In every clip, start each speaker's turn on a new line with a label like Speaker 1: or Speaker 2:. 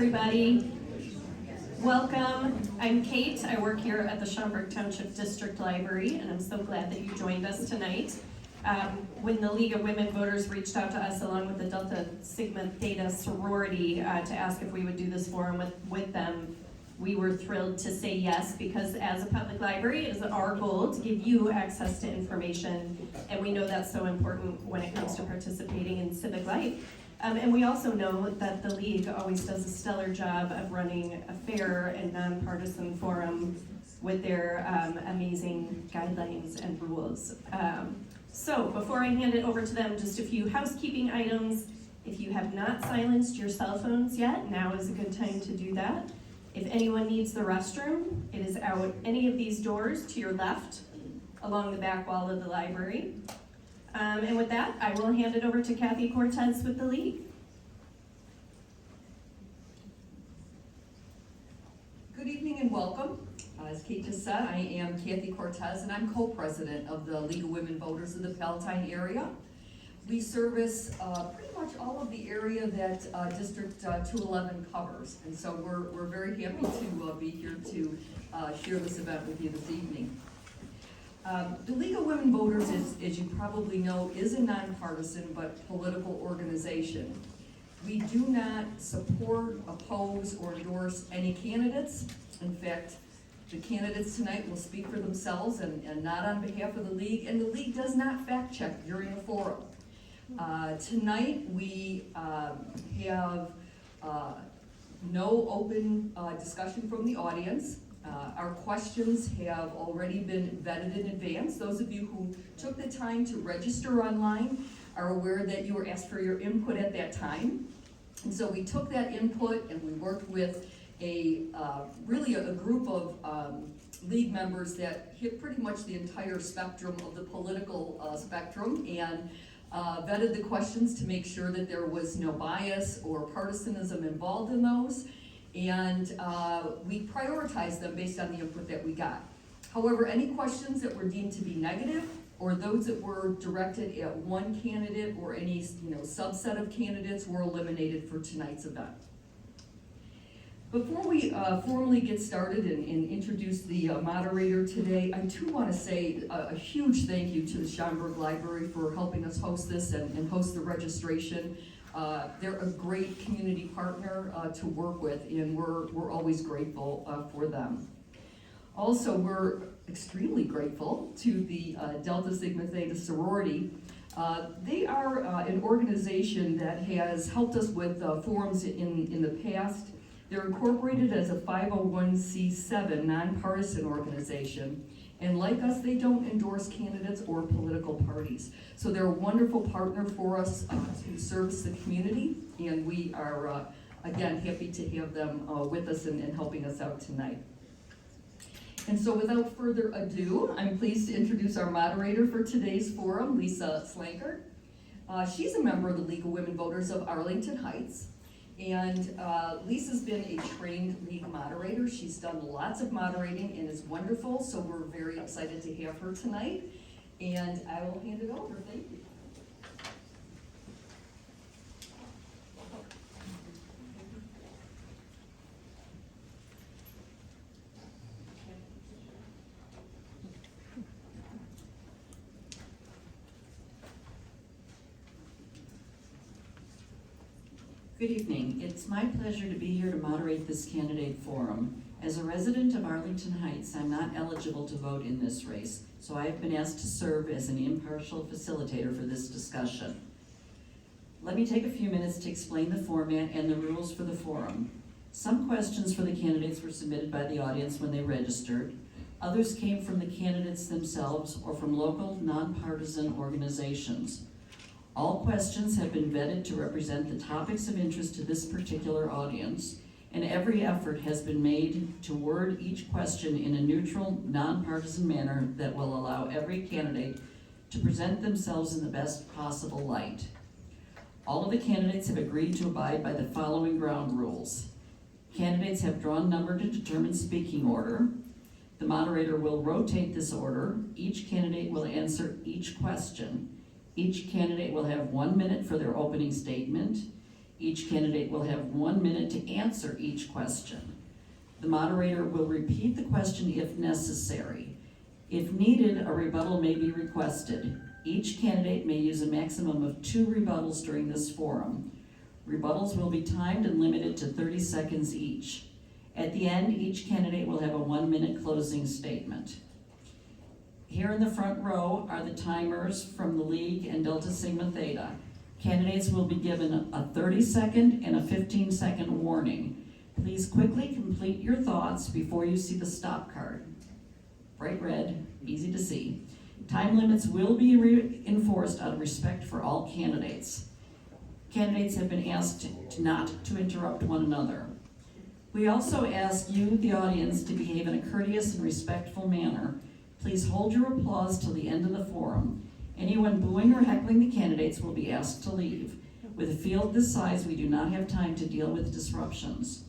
Speaker 1: everybody. Welcome. I'm Kate. I work here at the Schaumburg Township District Library, and I'm so glad that you joined us tonight. When the League of Women Voters reached out to us along with the Delta Sigma Theta sorority to ask if we would do this forum with them, we were thrilled to say yes, because as a public library, it is our goal to give you access to information, and we know that's so important when it comes to participating in civic life. And we also know that the League always does a stellar job of running a fair and nonpartisan forum with their amazing guidelines and rules. So before I hand it over to them, just a few housekeeping items. If you have not silenced your cell phones yet, now is a good time to do that. If anyone needs the restroom, it is out any of these doors to your left along the back wall of the library. And with that, I will hand it over to Kathy Cortez with the League.
Speaker 2: Good evening and welcome. As Kate just said, I am Kathy Cortez and I'm co-president of the League of Women Voters of the Palatine area. We service pretty much all of the area that District 211 covers, and so we're very happy to be here to share this event with you this evening. The League of Women Voters, as you probably know, is a nonpartisan but political organization. We do not support, oppose, or endorse any candidates. In fact, the candidates tonight will speak for themselves and not on behalf of the League, and the League does not fact check during a forum. Tonight we have no open discussion from the audience. Our questions have already been vetted in advance. Those of you who took the time to register online are aware that you were asked for your input at that time. And so we took that input and we worked with really a group of League members that hit pretty much the entire spectrum of the political spectrum, and vetted the questions to make sure that there was no bias or partisanism involved in those. And we prioritized them based on the input that we got. However, any questions that were deemed to be negative, or those that were directed at one candidate or any subset of candidates, were eliminated for tonight's event. Before we formally get started and introduce the moderator today, I too want to say a huge thank you to the Schaumburg Library for helping us host this and host the registration. They're a great community partner to work with, and we're always grateful for them. Also, we're extremely grateful to the Delta Sigma Theta sorority. They are an organization that has helped us with forums in the past. They're incorporated as a 501c7 nonpartisan organization. And like us, they don't endorse candidates or political parties. So they're a wonderful partner for us to service the community, and we are, again, happy to have them with us and helping us out tonight. And so without further ado, I'm pleased to introduce our moderator for today's forum, Lisa Slankert. She's a member of the League of Women Voters of Arlington Heights. And Lisa's been a trained League moderator. She's done lots of moderating and is wonderful, so we're very excited to have her tonight. And I will hand it over. Thank you.
Speaker 3: Good evening. It's my pleasure to be here to moderate this candidate forum. As a resident of Arlington Heights, I'm not eligible to vote in this race, so I have been asked to serve as an impartial facilitator for this discussion. Let me take a few minutes to explain the format and the rules for the forum. Some questions for the candidates were submitted by the audience when they registered. Others came from the candidates themselves or from local nonpartisan organizations. All questions have been vetted to represent the topics of interest to this particular audience, and every effort has been made to word each question in a neutral, nonpartisan manner that will allow every candidate to present themselves in the best possible light. All of the candidates have agreed to abide by the following ground rules. Candidates have drawn number to determine speaking order. The moderator will rotate this order. Each candidate will answer each question. Each candidate will have 1 minute for their opening statement. Each candidate will have 1 minute to answer each question. The moderator will repeat the question if necessary. If needed, a rebuttal may be requested. Each candidate may use a maximum of 2 rebuttals during this forum. Rebuttals will be timed and limited to 30 seconds each. At the end, each candidate will have a 1-minute closing statement. Here in the front row are the timers from the League and Delta Sigma Theta. Candidates will be given a 30-second and a 15-second warning. Please quickly complete your thoughts before you see the stop card. Bright red, easy to see. Time limits will be enforced out of respect for all candidates. Candidates have been asked not to interrupt one another. We also ask you, the audience, to behave in a courteous and respectful manner. Please hold your applause till the end of the forum. Anyone booing or heckling the candidates will be asked to leave. With a field this size, we do not have time to deal with disruptions.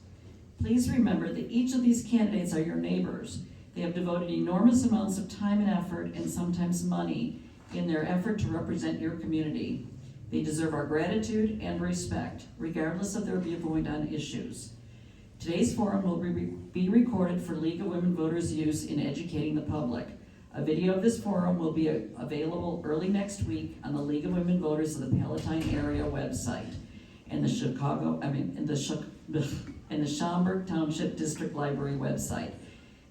Speaker 3: Please remember that each of these candidates are your neighbors. They have devoted enormous amounts of time and effort, and sometimes money, in their effort to represent your community. They deserve our gratitude and respect, regardless of their viewpoint on issues. Today's forum will be recorded for League of Women Voters use in educating the public. A video of this forum will be available early next week on the League of Women Voters of the Palatine area website and the Schaumburg Township District Library website.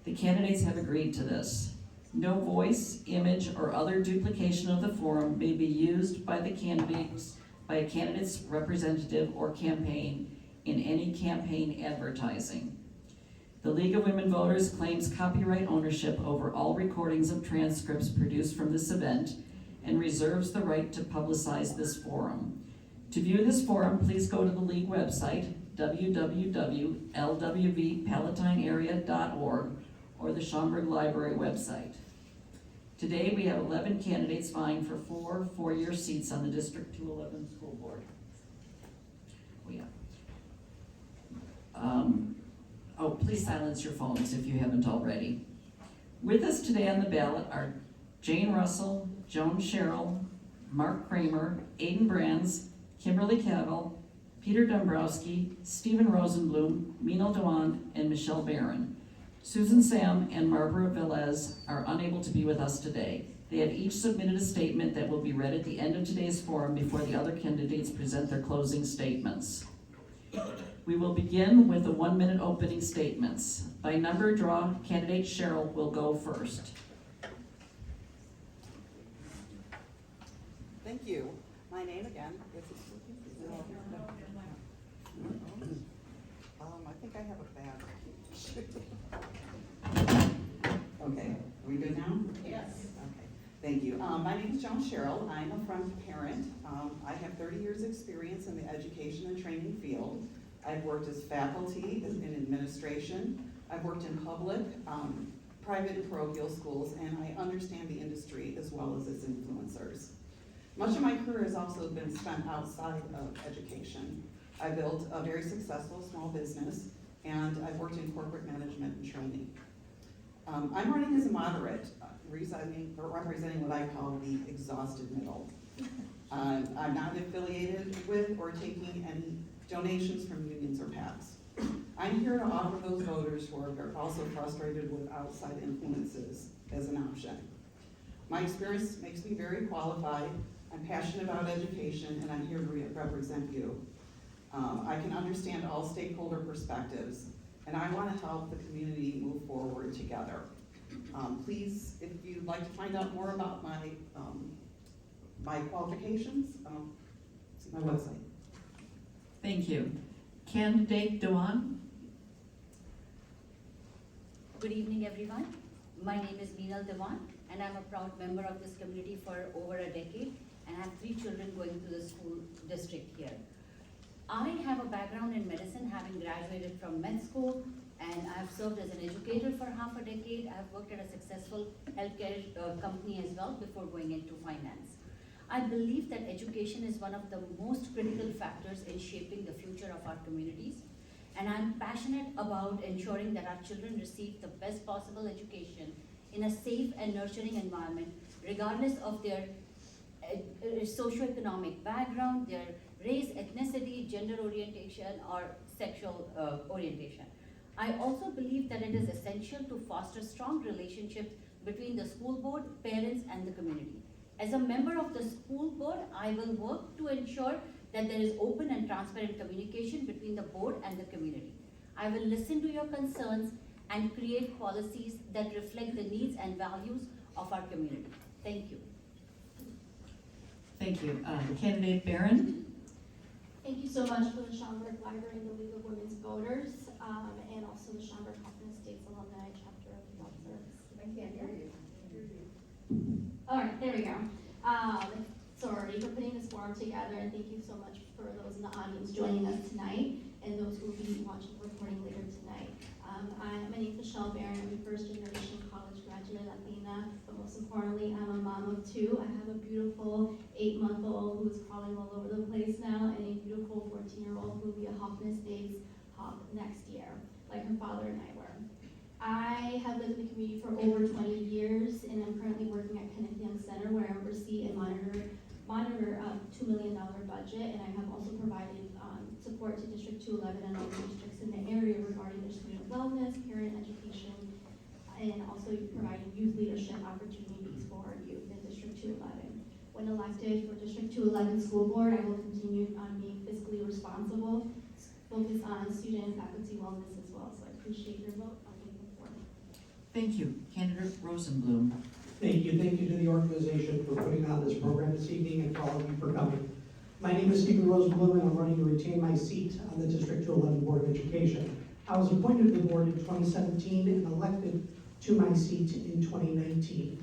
Speaker 3: The candidates have agreed to this. No voice, image, or other duplication of the forum may be used by a candidate's representative or campaign in any campaign advertising. The League of Women Voters claims copyright ownership over all recordings of transcripts produced from this event and reserves the right to publicize this forum. To view this forum, please go to the League website, www.lwvpalatinearea.org, or the Schaumburg Library website. Today, we have 11 candidates vying for 4 four-year seats on the District 211 School Board. Please silence your phones if you haven't already. With us today on the ballot are Jane Russell, Joan Sherrill, Mark Kramer, Aidan Brands, Kimberly Cavill, Peter Dombrowski, Stephen Rosenblum, Minal Dewan, and Michelle Barron. Susan Sam and Barbara Velez are unable to be with us today. They have each submitted a statement that will be read at the end of today's forum before the other candidates present their closing statements. We will begin with the 1-minute opening statements. By number draw, candidate Cheryl will go first.
Speaker 4: Thank you. My name again is, I think I have a bad. Okay, are we good now? Yes. Okay, thank you. My name is Joan Sherrill. I'm a front parent. I have 30 years experience in the education and training field. I've worked as faculty in administration. I've worked in public, private and parochial schools, and I understand the industry as well as its influencers. Much of my career has also been spent outside of education. I built a very successful small business, and I've worked in corporate management and training. I'm running as a moderate, representing what I call the exhausted middle. I'm not affiliated with or taking any donations from unions or PACs. I'm here to offer those voters who are also frustrated with outside influences as an option. My experience makes me very qualified. I'm passionate about education, and I'm here to represent you. I can understand all stakeholder perspectives, and I want to help the community move forward together. Please, if you'd like to find out more about my qualifications, see my website.
Speaker 3: Thank you. Candidate Dewan.
Speaker 5: Good evening, everyone. My name is Minal Dewan, and I'm a proud member of this community for over a decade, and I have 3 children going to the school district here. I have a background in medicine, having graduated from med school, and I've served as an educator for half a decade. I've worked at a successful healthcare company as well before going into finance. I believe that education is one of the most critical factors in shaping the future of our communities, and I'm passionate about ensuring that our children receive the best possible education in a safe and nurturing environment, regardless of their socioeconomic background, their race, ethnicity, gender orientation or sexual orientation. I also believe that it is essential to foster strong relationships between the school board, parents, and the community. As a member of the school board, I will work to ensure that there is open and transparent communication between the board and the community. I will listen to your concerns and create policies that reflect the needs and values of our community. Thank you.
Speaker 3: Thank you. Candidate Barron?
Speaker 6: Thank you so much for the Schaumburg Library and the League of Women's Voters, and also the Schaumburg Hoffman Estates Alumni Chapter of the Health Service. I can't hear you. All right, there we go. Sorry for putting this forum together, and thank you so much for those in the audience joining us tonight, and those who will be watching the recording later tonight. My name is Michelle Barron. I'm a first-generation college graduate Latina, but most importantly, I'm a mom of two. I have a beautiful 8-month-old who is crawling all over the place now, and a beautiful 14-year-old who will be a Hoffman Estates Hawk next year, like her father and I were. I have lived in the community for over 20 years, and I'm currently working at Kenneth Young Center, where I oversee and monitor a $2 million budget, and I have also provided support to District 211 and other districts in the area regarding their student wellness, parent education, and also providing youth leadership opportunities for youth in District 211. When elected for District 211 School Board, I will continue on being fiscally responsible, focus on student and faculty wellness as well. So I appreciate your vote. I'll be forward.
Speaker 3: Thank you. Candidate Rosenblum?
Speaker 7: Thank you. Thank you to the organization for putting on this program this evening and for all of you for coming. My name is Stephen Rosenblum, and I'm running to retain my seat on the District 211 Board of Education. I was appointed to the board in 2017 and elected to my seat in 2019.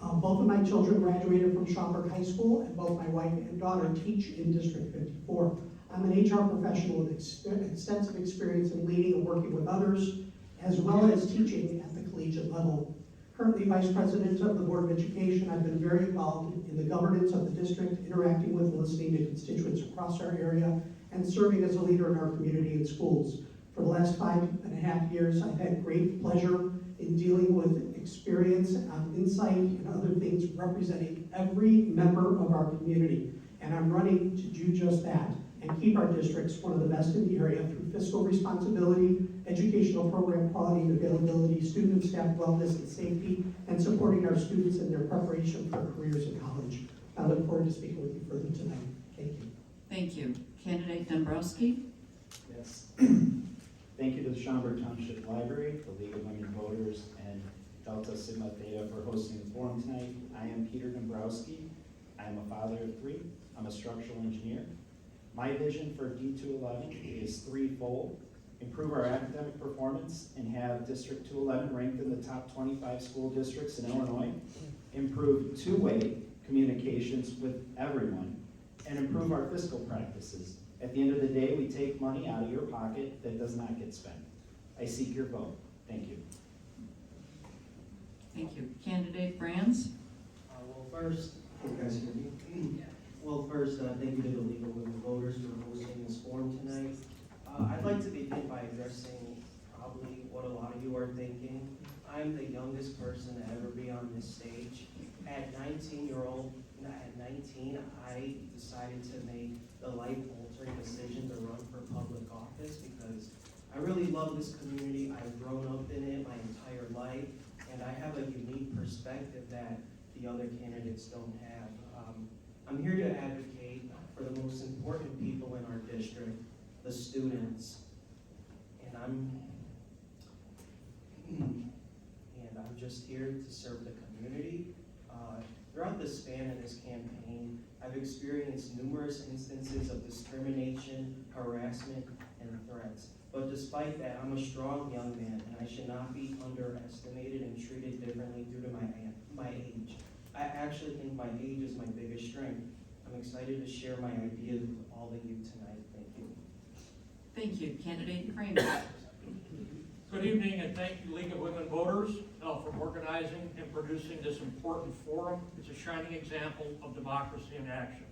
Speaker 7: Both of my children graduated from Schaumburg High School, and both my wife and daughter teach in District 54. I'm an HR professional with extensive experience in leading and working with others, as well as teaching at the collegiate level. Currently Vice President of the Board of Education, I've been very involved in the governance of the district, interacting with and listening to constituents across our area, and serving as a leader in our community and schools. For the last 5.5 years, I've had great pleasure in dealing with experience, insight, and other things representing every member of our community. And I'm running to do just that and keep our districts one of the best in the area through fiscal responsibility, educational program quality and availability, student and staff wellness and safety, and supporting our students in their preparation for careers in college. I look forward to speaking with you further tonight. Thank you.
Speaker 3: Thank you. Candidate Dombrowski?
Speaker 8: Yes. Thank you to the Schaumburg Township Library, the League of Women Voters, and Delta Sigma Theta for hosting the forum tonight. I am Peter Dombrowski. I am a father of 3. I'm a structural engineer. My vision for D211 is threefold: improve our academic performance and have District 211 ranked in the top 25 school districts in Illinois, improve two-way communications with everyone, and improve our fiscal practices. At the end of the day, we take money out of your pocket that does not get spent. I seek your vote. Thank you.
Speaker 3: Thank you. Candidate Brands?
Speaker 9: Well, first, can you guys hear me? Well, first, thank you to the League of Women Voters for hosting this forum tonight. I'd like to begin by addressing probably what a lot of you are thinking. I'm the youngest person to ever be on this stage. At 19, I decided to make the life-altering decision to run for public office because I really love this community. I've grown up in it my entire life, and I have a unique perspective that the other candidates don't have. I'm here to advocate for the most important people in our district, the students, and I'm just here to serve the community. Throughout the span of this campaign, I've experienced numerous instances of discrimination, harassment, and threats. But despite that, I'm a strong young man, and I should not be underestimated and treated differently due to my age. I actually think my age is my biggest strength. I'm excited to share my ideas with all of you tonight. Thank you.
Speaker 3: Thank you. Candidate Kramer?
Speaker 10: Good evening, and thank you, League of Women Voters, for organizing and producing this important forum. It's a shining example of democracy in action.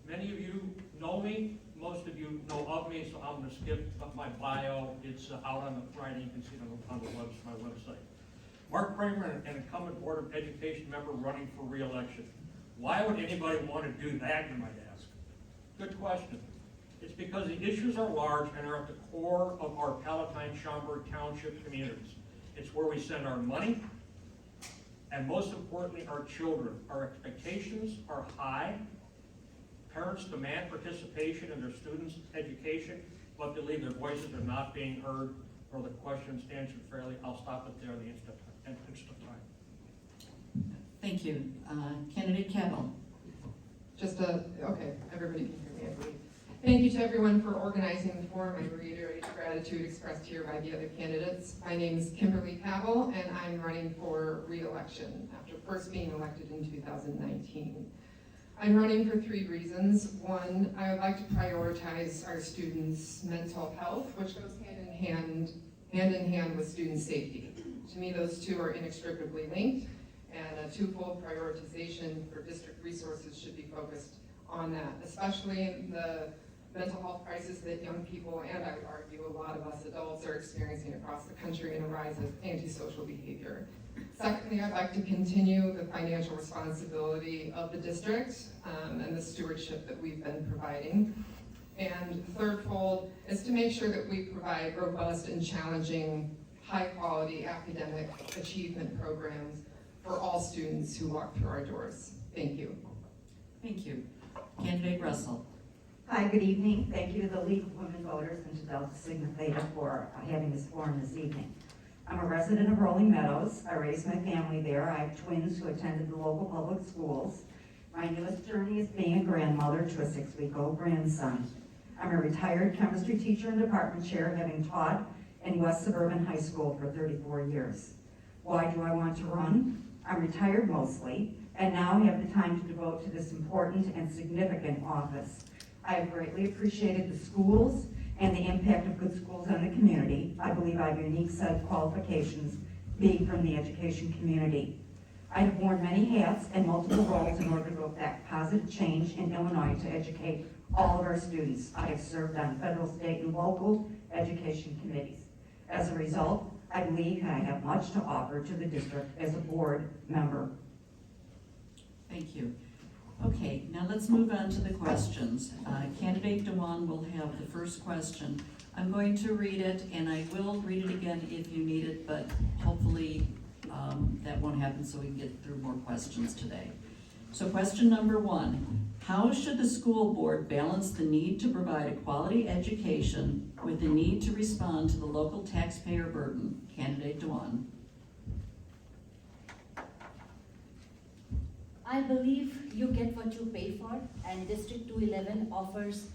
Speaker 10: Many of you know me, most of you know of me, so I'm going to skip my bio. It's out on the Friday, you can see it on my website. Mark Kramer, an incumbent Board of Education member running for re-election. Why would anybody want to do that, you might ask? Good question. It's because the issues are large and are at the core of our Palatine-Schaumburg Township communities. It's where we send our money, and most importantly, our children. Our expectations are high. Parents demand participation in their students' education, but believe their voices are not being heard or the questions answered fairly. I'll stop it there in the interest of time.
Speaker 3: Thank you. Candidate Cabell.
Speaker 11: Okay, everybody can hear me, I believe. Thank you to everyone for organizing the forum. I reiterate gratitude expressed here by the other candidates. My name is Kimberly Cabell, and I'm running for re-election after first being elected in 2019. I'm running for 3 reasons. One, I would like to prioritize our students' mental health, which goes hand in hand with student safety. To me, those two are inextricably linked, and a twofold prioritization for district resources should be focused on that, especially in the mental health crisis that young people, and I would argue a lot of us adults, are experiencing across the country in a rise of antisocial behavior. Secondly, I'd like to continue the financial responsibility of the district and the stewardship that we've been providing. And thirdfold is to make sure that we provide robust and challenging, high-quality academic achievement programs for all students who walk through our doors. Thank you.
Speaker 3: Thank you. Candidate Russell.
Speaker 12: Hi, good evening. Thank you to the League of Women Voters and to Delta Sigma Theta for having this forum this evening. I'm a resident of Rolling Meadows. I raised my family there. I have twins who attended the local public schools. My newest journey is being a grandmother to a 6-week-old grandson. I'm a retired chemistry teacher and department chair, having taught in West Suburban High School for 34 years. Why do I want to run? I'm retired mostly, and now I have the time to devote to this important and significant office. I have greatly appreciated the schools and the impact of good schools on the community. I believe I have a unique set of qualifications being from the education community. I have worn many hats and multiple roles in order to affect positive change in Illinois to educate all of our students. I have served on federal, state, and local education committees. As a result, I believe I have much to offer to the district as a board member.
Speaker 3: Thank you. Okay, now let's move on to the questions. Candidate Dewan will have the first question. I'm going to read it, and I will read it again if you need it, but hopefully that won't happen so we can get through more questions today. So question number 1, how should the school board balance the need to provide a quality education with the need to respond to the local taxpayer burden? Candidate Dewan.
Speaker 5: I believe you get what you pay for, and District 211 offers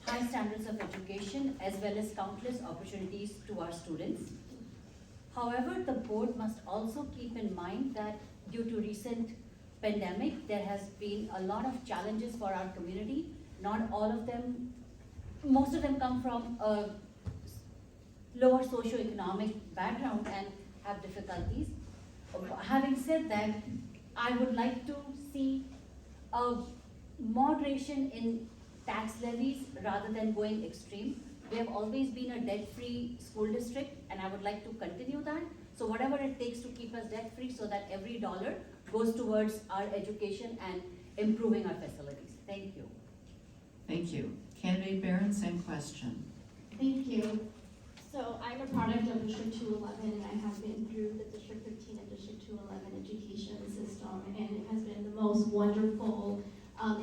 Speaker 5: high standards of education as well as countless opportunities to our students. However, the board must also keep in mind that due to recent pandemic, there has been a lot of challenges for our community. Not all of them, most of them come from a lower socioeconomic background and have difficulties. Having said that, I would like to see a moderation in tax levies rather than going extreme. We have always been a debt-free school district, and I would like to continue that. So whatever it takes to keep us debt-free so that every dollar goes towards our education and improving our facilities. Thank you.
Speaker 3: Thank you. Candidate Barron, same question.
Speaker 6: Thank you. So I'm a product of District 211, and I have been through the District 13 and District 211 education system, and it has been the most wonderful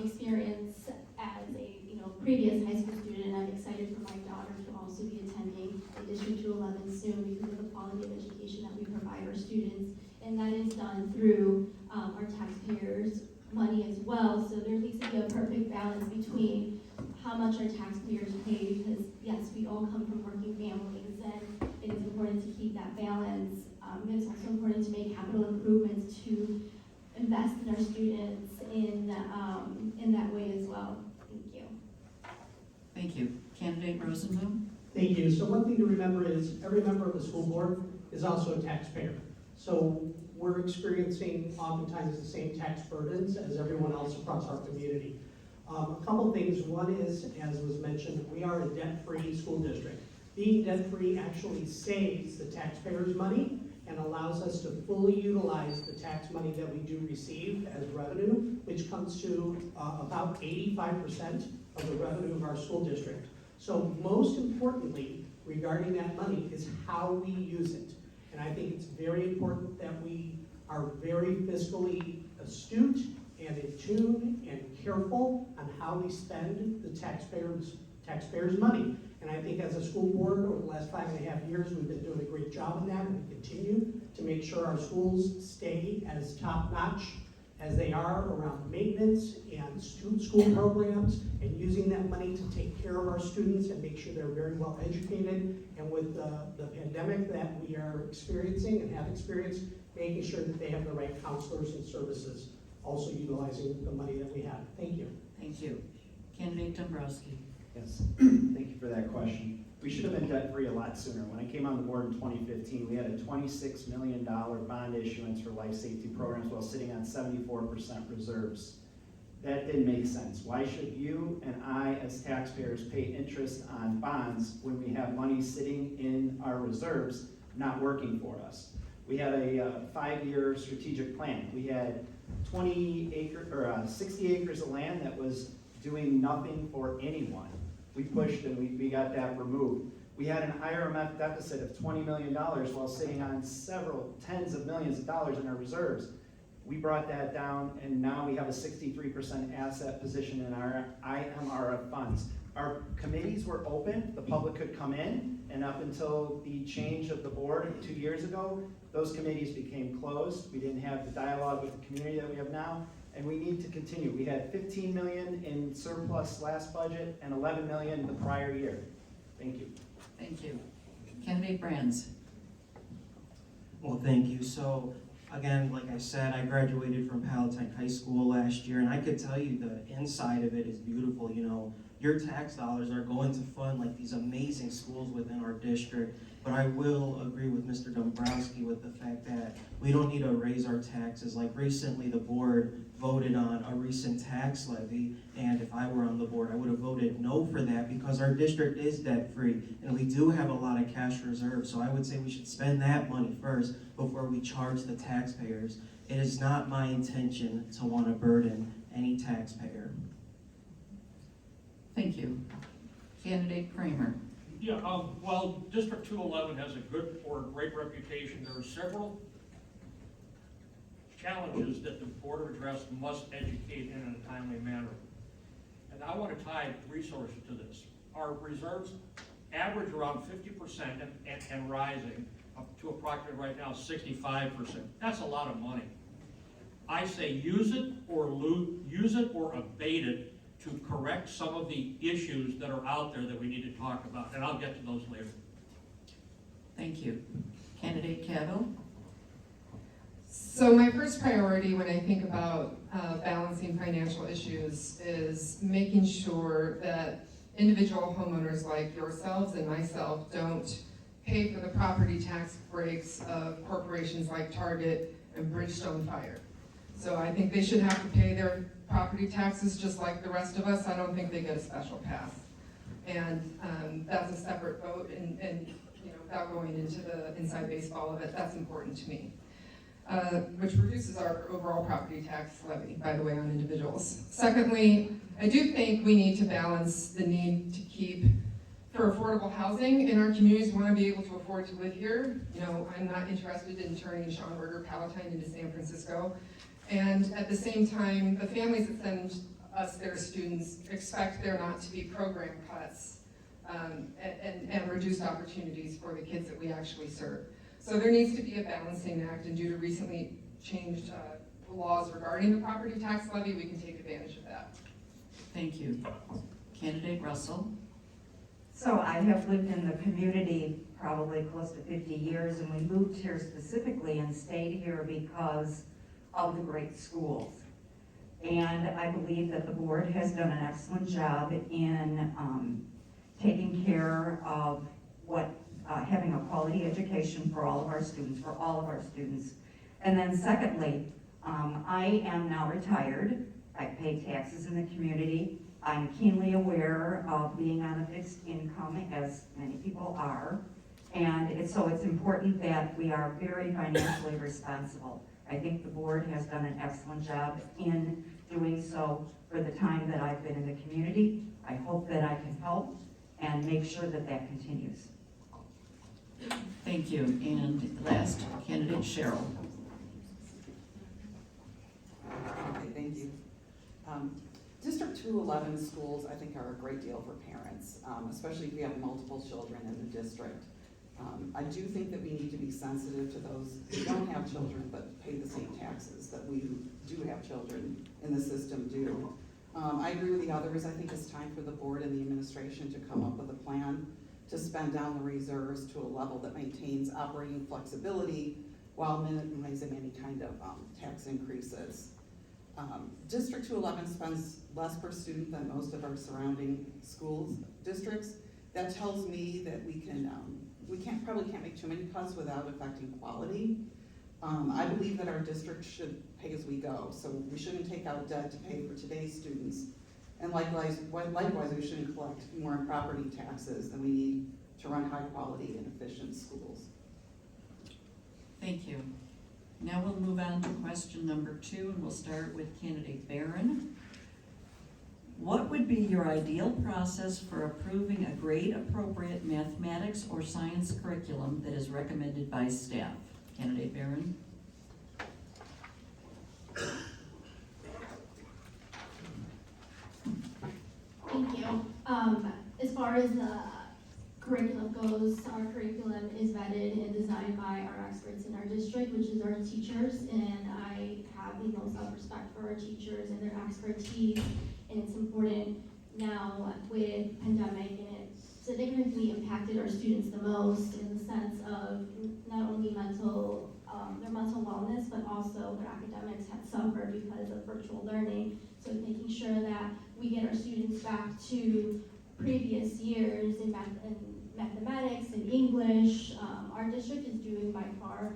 Speaker 6: experience as a previous high school student. And I'm excited for my daughter to also be attending a District 211 soon because of the quality of education that we provide our students, and that is done through our taxpayers' money as well. So there needs to be a perfect balance between how much our taxpayers pay, because yes, we all come from working families, and it is important to keep that balance. It's also important to make capital improvements to invest in our students in that way as well. Thank you.
Speaker 3: Thank you. Candidate Rosenblum?
Speaker 7: Thank you. So one thing to remember is every member of the school board is also a taxpayer. So we're experiencing oftentimes the same tax burdens as everyone else across our community. A couple things. One is, as was mentioned, we are a debt-free school district. Being debt-free actually saves the taxpayers' money and allows us to fully utilize the tax money that we do receive as revenue, which comes to about 85% of the revenue of our school district. So most importantly, regarding that money is how we use it. And I think it's very important that we are very fiscally astute and in tune and careful on how we spend the taxpayers' money. And I think as a school board, over the last 5.5 years, we've been doing a great job in that, and we continue to make sure our schools stay as top-notch as they are around maintenance and school programs, and using that money to take care of our students and make sure they're very well educated. And with the pandemic that we are experiencing and have experienced, making sure that they have the right counselors and services, also utilizing the money that we have. Thank you.
Speaker 3: Thank you. Candidate Dombrowski.
Speaker 8: Yes, thank you for that question. We should have been debt-free a lot sooner. When I came on the board in 2015, we had a $26 million bond issuance for life safety programs while sitting on 74% reserves. That didn't make sense. Why should you and I, as taxpayers, pay interest on bonds when we have money sitting in our reserves not working for us? We had a 5-year strategic plan. We had 60 acres of land that was doing nothing for anyone. We pushed and we got that removed. We had an IRMF deficit of $20 million while sitting on several tens of millions of dollars in our reserves. We brought that down, and now we have a 63% asset position in our IMRF funds. Our committees were open, the public could come in, and up until the change of the board 2 years ago, those committees became closed. We didn't have the dialogue with the community that we have now, and we need to continue. We had 15 million in surplus last budget and 11 million the prior year. Thank you.
Speaker 3: Thank you. Candidate Brands.
Speaker 9: Well, thank you. So, again, like I said, I graduated from Palatine High School last year, and I could tell you the inside of it is beautiful. You know, your tax dollars are going to fund like these amazing schools within our district. But I will agree with Mr. Dombrowski with the fact that we don't need to raise our taxes. Like recently, the board voted on a recent tax levy, and if I were on the board, I would have voted no for that because our district is debt-free, and we do have a lot of cash reserves. So I would say we should spend that money first before we charge the taxpayers. It is not my intention to want to burden any taxpayer.
Speaker 3: Thank you. Candidate Kramer.
Speaker 10: Yeah, well, District 211 has a good or great reputation. There are several challenges that the Board of Address must educate in a timely manner. And I want to tie resources to this. Our reserves average around 50% and rising up to approximately right now 65%. That's a lot of money. I say use it or abate it to correct some of the issues that are out there that we need to talk about, and I'll get to those later.
Speaker 3: Thank you. Candidate Cavill.
Speaker 11: So my first priority when I think about balancing financial issues is making sure that individual homeowners like yourselves and myself don't pay for the property tax breaks of corporations like Target and Bridgestone Fire. So I think they should have to pay their property taxes just like the rest of us. I don't think they get a special pass. And that's a separate vote, and you know, without going into the inside baseball of it, that's important to me. Which reduces our overall property tax levy, by the way, on individuals. Secondly, I do think we need to balance the need to keep, for affordable housing in our communities, we want to be able to afford to live here. You know, I'm not interested in turning Schaumburg or Palatine into San Francisco. And at the same time, the families that send us their students expect there not to be program cuts and reduced opportunities for the kids that we actually serve. So there needs to be a balancing act, and due to recently changed laws regarding the property tax levy, we can take advantage of that.
Speaker 3: Thank you. Candidate Russell.
Speaker 12: So I have lived in the community probably close to 50 years, and we moved here specifically and stayed here because of the great schools. And I believe that the board has done an excellent job in taking care of having a quality education for all of our students, And then secondly, I am now retired. I pay taxes in the community. I'm keenly aware of being on a fixed income, as many people are. And so it's important that we are very financially responsible. I think the board has done an excellent job in doing so for the time that I've been in the community. I I hope that I can help and make sure that that continues.
Speaker 3: Thank you. And last, candidate Cheryl.
Speaker 4: Okay, thank you. District 211 schools, I think, are a great deal for parents, especially if we have multiple children in the district. I do think that we need to be sensitive to those who don't have children but pay the same taxes that we who do have children in the system do. I agree with the others. I think it's time for the board and the administration to come up with a plan to spend down the reserves to a level that maintains operating flexibility while minimizing any kind of tax increases. District 211 spends less per student than most of our surrounding schools districts. That tells me that we probably can't make too many cuts without affecting quality. I believe that our district should pay as we go, so we shouldn't take out debt to pay for today's students. And likewise, we shouldn't collect more in property taxes than we need to run high quality and efficient schools.
Speaker 3: Thank you. Now we'll move on to question number 2, and we'll start with candidate Barron. What would be your ideal process for approving a grade-appropriate mathematics or science curriculum that is recommended by staff? Candidate Barron.
Speaker 6: Thank you. As far as the curriculum goes, our curriculum is vetted and designed by our experts in our district, which is our teachers, and I have the most respect for our teachers and their expertise, and it's important now with pandemic, and it significantly impacted our students the most in the sense of not only their mental wellness, but also their academics had suffered because of virtual learning. So making sure that we get our students back to previous years in mathematics and English. Our district is doing by far,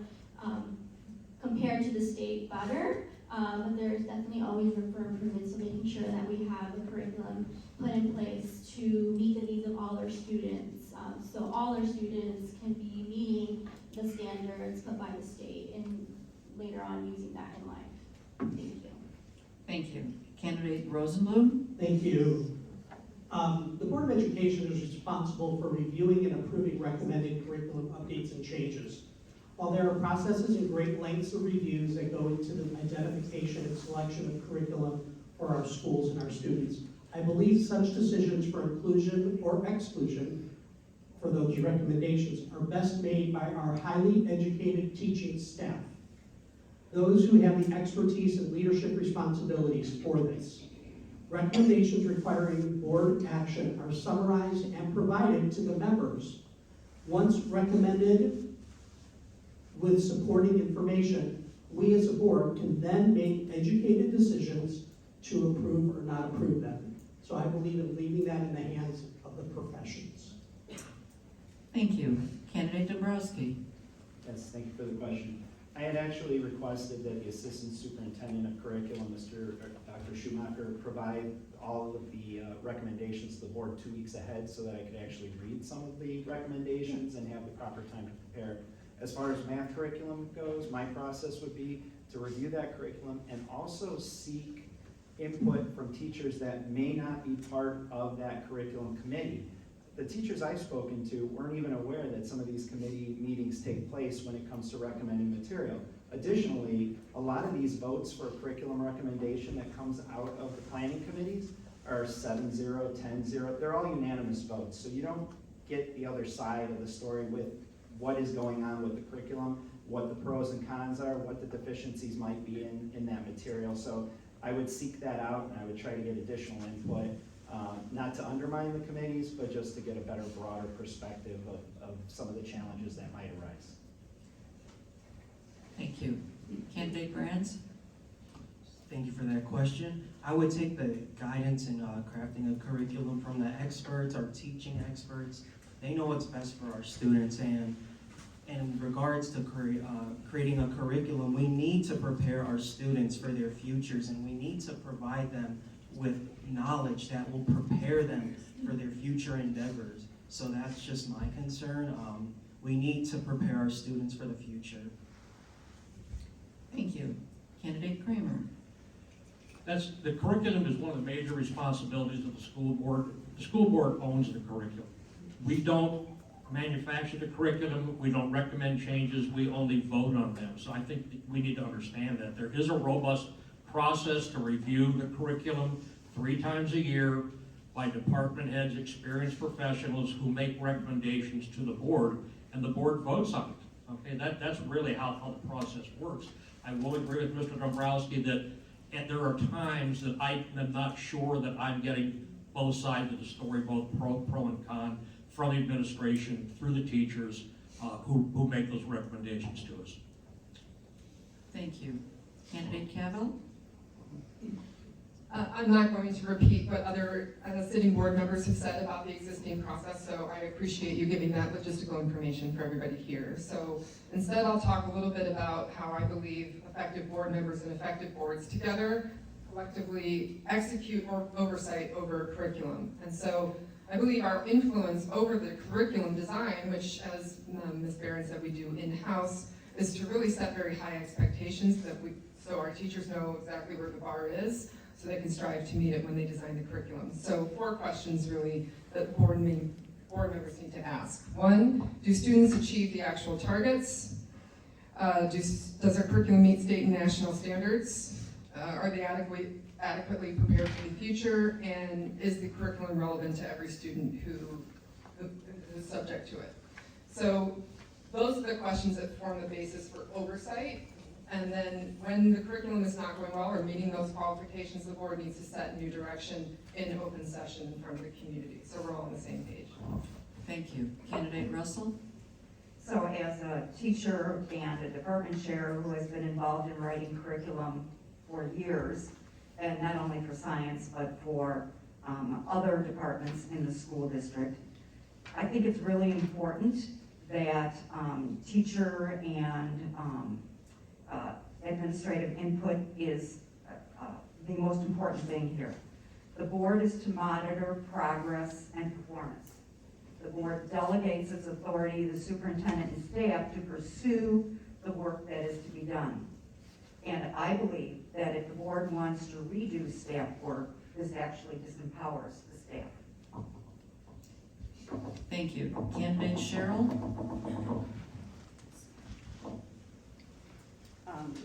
Speaker 6: compared to the state, better. But there's definitely always room for improvement, so making sure that we have a curriculum put in place to meet the needs of all our students. So all our students can be meeting the standards put by the state and later on using that in life. Thank you.
Speaker 3: Thank you. Candidate Rosenblum.
Speaker 7: Thank you. The Board of Education is responsible for reviewing and approving recommended curriculum updates and changes. While there are processes and great lengths of reviews that go into the identification and selection of curriculum for our schools and our students, I believe such decisions for inclusion or exclusion for those recommendations are best made by our highly educated teaching staff, those who have the expertise and leadership responsibilities for this. Recommendations requiring board action are summarized and provided to the members. Once recommended with supporting information, we as a board can then make educated decisions to approve or not approve them. So I believe in leaving that in the hands of the professions.
Speaker 3: Thank you. Candidate Dombrowski.
Speaker 8: Yes, thank you for the question. I had actually requested that the Assistant Superintendent of Curriculum, Dr. Schumacher, provide all of the recommendations to the board 2 weeks ahead so that I could actually read some of the recommendations and have the proper time to prepare. As far as math curriculum goes, my process would be to review that curriculum and also seek input from teachers that may not be part of that curriculum committee. The teachers I've spoken to weren't even aware that some of these committee meetings take place when it comes to recommending material. Additionally, a lot of these votes for a curriculum recommendation that comes out of the planning committees are 7-0, 10-0. They're all unanimous votes, so you don't get the other side of the story with what is going on with the curriculum, what the pros and cons are, what the deficiencies might be in that material. So I would seek that out and I would try to get additional input. Not to undermine the committees, but just to get a better, broader perspective of some of the challenges that might arise.
Speaker 3: Thank you. Candidate Brands.
Speaker 13: Thank you for that question. I would take the guidance in crafting a curriculum from the experts, our teaching experts. They know what's best for our students, and in regards to creating a curriculum, we need to prepare our students for their futures, and we need to provide them with knowledge that will prepare them for their future endeavors. So that's just my concern. We need to prepare our students for the future.
Speaker 3: Thank you. Candidate Kramer.
Speaker 10: The curriculum is one of the major responsibilities of the school board. The school board owns the curriculum. We don't manufacture the curriculum, we don't recommend changes, we only vote on them. So I think we need to understand that there is a robust process to review the curriculum 3 times a year by department heads, experienced professionals who make recommendations to the board, and the board votes on it. Okay, that's really how the process works. I will agree with Mr. Dombrowski that there are times that I am not sure that I'm getting both sides of the story, both pro and con, from the administration, through the teachers, who make those recommendations to us.
Speaker 3: Thank you. Candidate Cavill?
Speaker 11: I'm not going to repeat what other sitting board members have said about the existing process, so I appreciate you giving that logistical information for everybody here. So instead, I'll talk a little bit about how I believe effective board members and effective boards together collectively execute oversight over curriculum. And so I believe our influence over the curriculum design, which as Ms. Barron said we do in-house, is to really set very high expectations so our teachers know exactly where the bar is, so they can strive to meet it when they design the curriculum. So 4 questions really that board members need to ask. 1, do students achieve the actual targets? Does our curriculum meet state and national standards? Are they adequately prepared for the future? And is the curriculum relevant to every student who is subject to it? So those are the questions that form the basis for oversight. And then when the curriculum is not going well or meeting those qualifications, the board needs to set a new direction in open session in front of the community. So we're all on the same page.
Speaker 3: Thank you. Candidate Russell?
Speaker 12: So as a teacher and a department chair who has been involved in writing curriculum for years, and not only for science, but for other departments in the school district, I think it's really important that teacher and administrative input is the most important thing here. The board is to monitor progress and performance. The board delegates its authority to the superintendent and staff to pursue the work that is to be done. And I believe that if the board wants to redo staff work, this actually disempowers the staff.
Speaker 3: Thank you. Candidate Cheryl?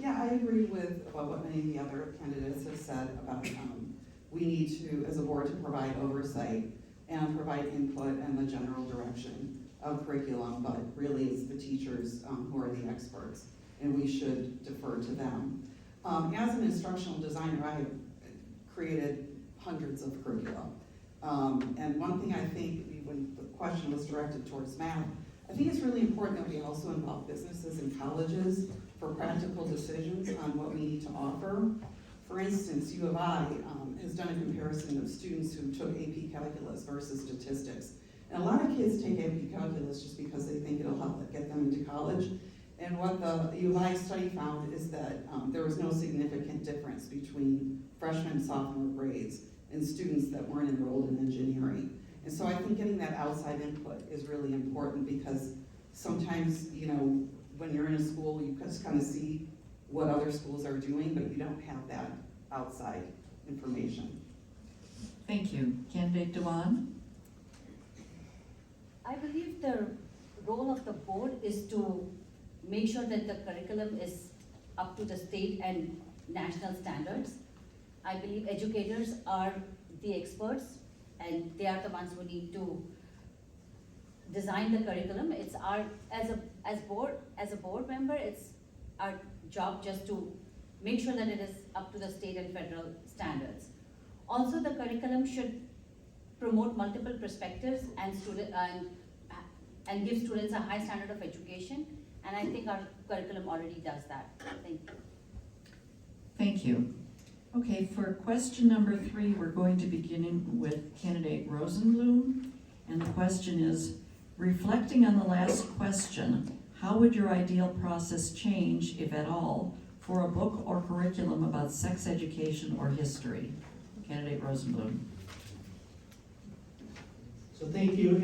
Speaker 4: Yeah, I agree with what many of the other candidates have said about we need to, as a board, to provide oversight and provide input and the general direction of curriculum, but really it's the teachers who are the experts, and we should defer to them. As an instructional designer, I have created hundreds of curriculum. And one thing I think, when the question was directed towards math, I think it's really important that we also involve businesses and colleges for practical decisions on what we need to offer. For instance, U of I has done a comparison of students who took AP Calculus versus statistics. And a lot of kids take AP Calculus just because they think it'll help get them into college. And what the U of I study found is that there was no significant difference between freshman and sophomore grades in students that weren't enrolled in engineering. And so I think getting that outside input is really important, because sometimes, you know, when you're in a school, you just kind of see what other schools are doing, but you don't have that outside information.
Speaker 3: Thank you. Candidate Dewan?
Speaker 5: I believe the role of the board is to make sure that the curriculum is up to the state and national standards. I believe educators are the experts, and they are the ones who need to design the curriculum. It's our, as a board member, it's our job just to make sure that it is up to the state and federal standards. Also, the curriculum should promote multiple perspectives and give students a high standard of education. And I think our curriculum already does that. Thank you.
Speaker 3: Thank you. Okay, for question number 3, we're going to begin with candidate Rosenblum. And the question is, reflecting on the last question, how would your ideal process change, if at all, for a book or curriculum about sex education or history? Candidate Rosenblum.
Speaker 7: So thank you.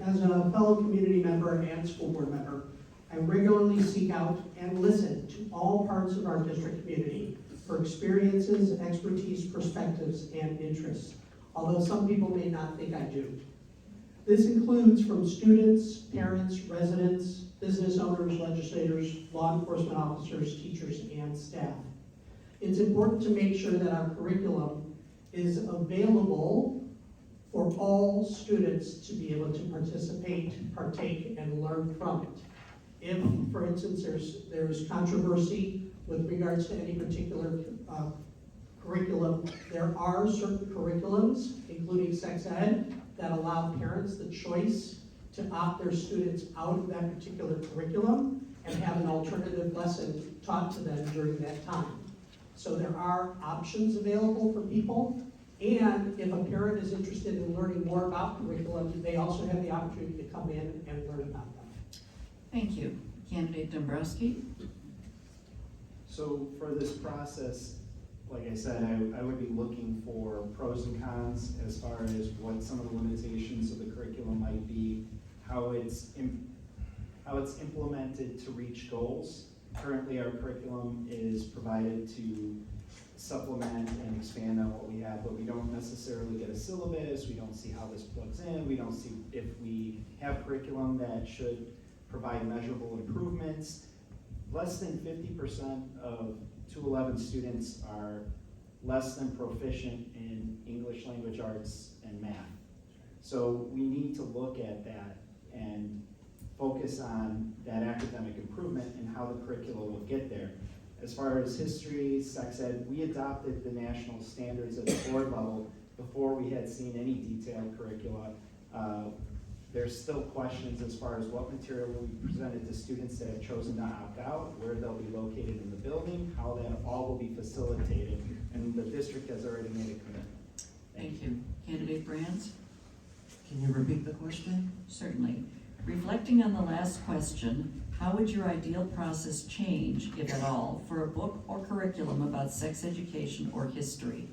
Speaker 7: As a fellow community member and school board member, I regularly seek out and listen to all parts of our district community for experiences, expertise, perspectives, and interests. although some people may not think I do. This includes from students, parents, residents, business owners, legislators, law enforcement officers, teachers, and staff. It's important to make sure that our curriculum is available for all students to be able to participate, partake, and learn from it. If, for instance, there's controversy with regards to any particular curriculum, there are certain curriculums, including sex ed, that allow parents the choice to opt their students out of that particular curriculum and have an alternative lesson taught to them during that time. So there are options available for people, and if a parent is interested in learning more about curriculum, they also have the opportunity to come in and learn about them.
Speaker 3: Thank you. Candidate Dombrowski?
Speaker 8: So for this process, like I said, I would be looking for pros and cons as far as what some of the limitations of the curriculum might be, how it's implemented to reach goals. Currently, our curriculum is provided to supplement and expand on what we have, but we don't necessarily get a syllabus, we don't see how this plugs in, we don't see if we have curriculum that should provide measurable improvements. Less than 50% of 211 students are less than proficient in English language arts and math. So we need to look at that and focus on that academic improvement and how the curriculum will get there. As far as history, sex ed, we adopted the national standards at the board level before we had seen any detailed curricula. There's still questions as far as what material will be presented to students that have chosen to opt out, where they'll be located in the building, how that all will be facilitated, and the district has already made a commitment.
Speaker 3: Thank you. Candidate Brands?
Speaker 13: Can you repeat the question?
Speaker 3: Certainly. Reflecting on the last question, how would your ideal process change, if at all, for a book or curriculum about sex education or history?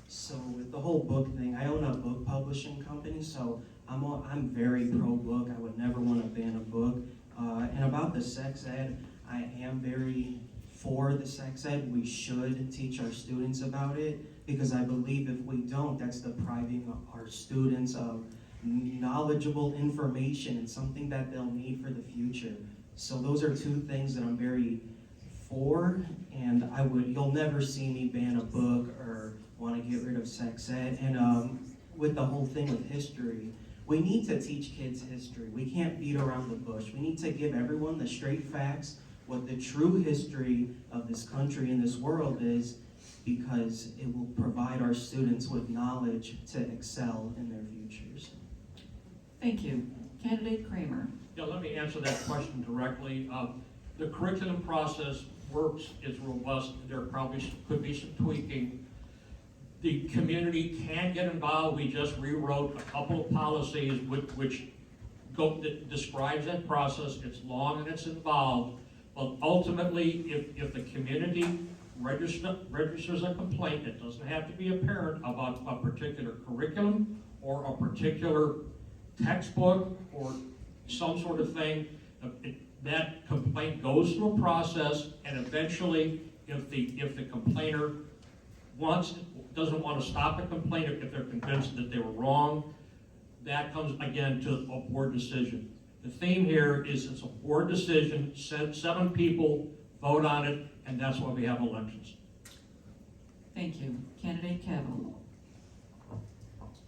Speaker 13: So with the whole book thing, I own a book publishing company, so I'm very pro-book. I would never want to ban a book. And about the sex ed, I am very for the sex ed. We should teach our students about it, because I believe if we don't, that's depriving our students of knowledgeable information and something that they'll need for the future. So those are two things that I'm very for, and you'll never see me ban a book or want to get rid of sex ed. And with the whole thing with history, we need to teach kids history. We can't beat around the bush. We need to give everyone the straight facts, what the true history of this country and this world is, because it will provide our students with knowledge to excel in their futures.
Speaker 3: Thank you. Candidate Kramer?
Speaker 10: Yeah, let me answer that question directly. The curriculum process works, is robust. There probably could be some tweaking. The community can get involved. We just rewrote a couple of policies which that describes that process. It's long and it's involved. But ultimately, if the community registers a complaint, it doesn't have to be a parent about a particular curriculum or a particular textbook or some sort of thing, that complaint goes through a process, and eventually, if the complainer doesn't want to stop the complaint, if they're convinced that they were wrong, that comes again to a board decision. The theme here is it's a board decision, 7 people vote on it, and that's why we have elections.
Speaker 3: Thank you. Candidate Cavill?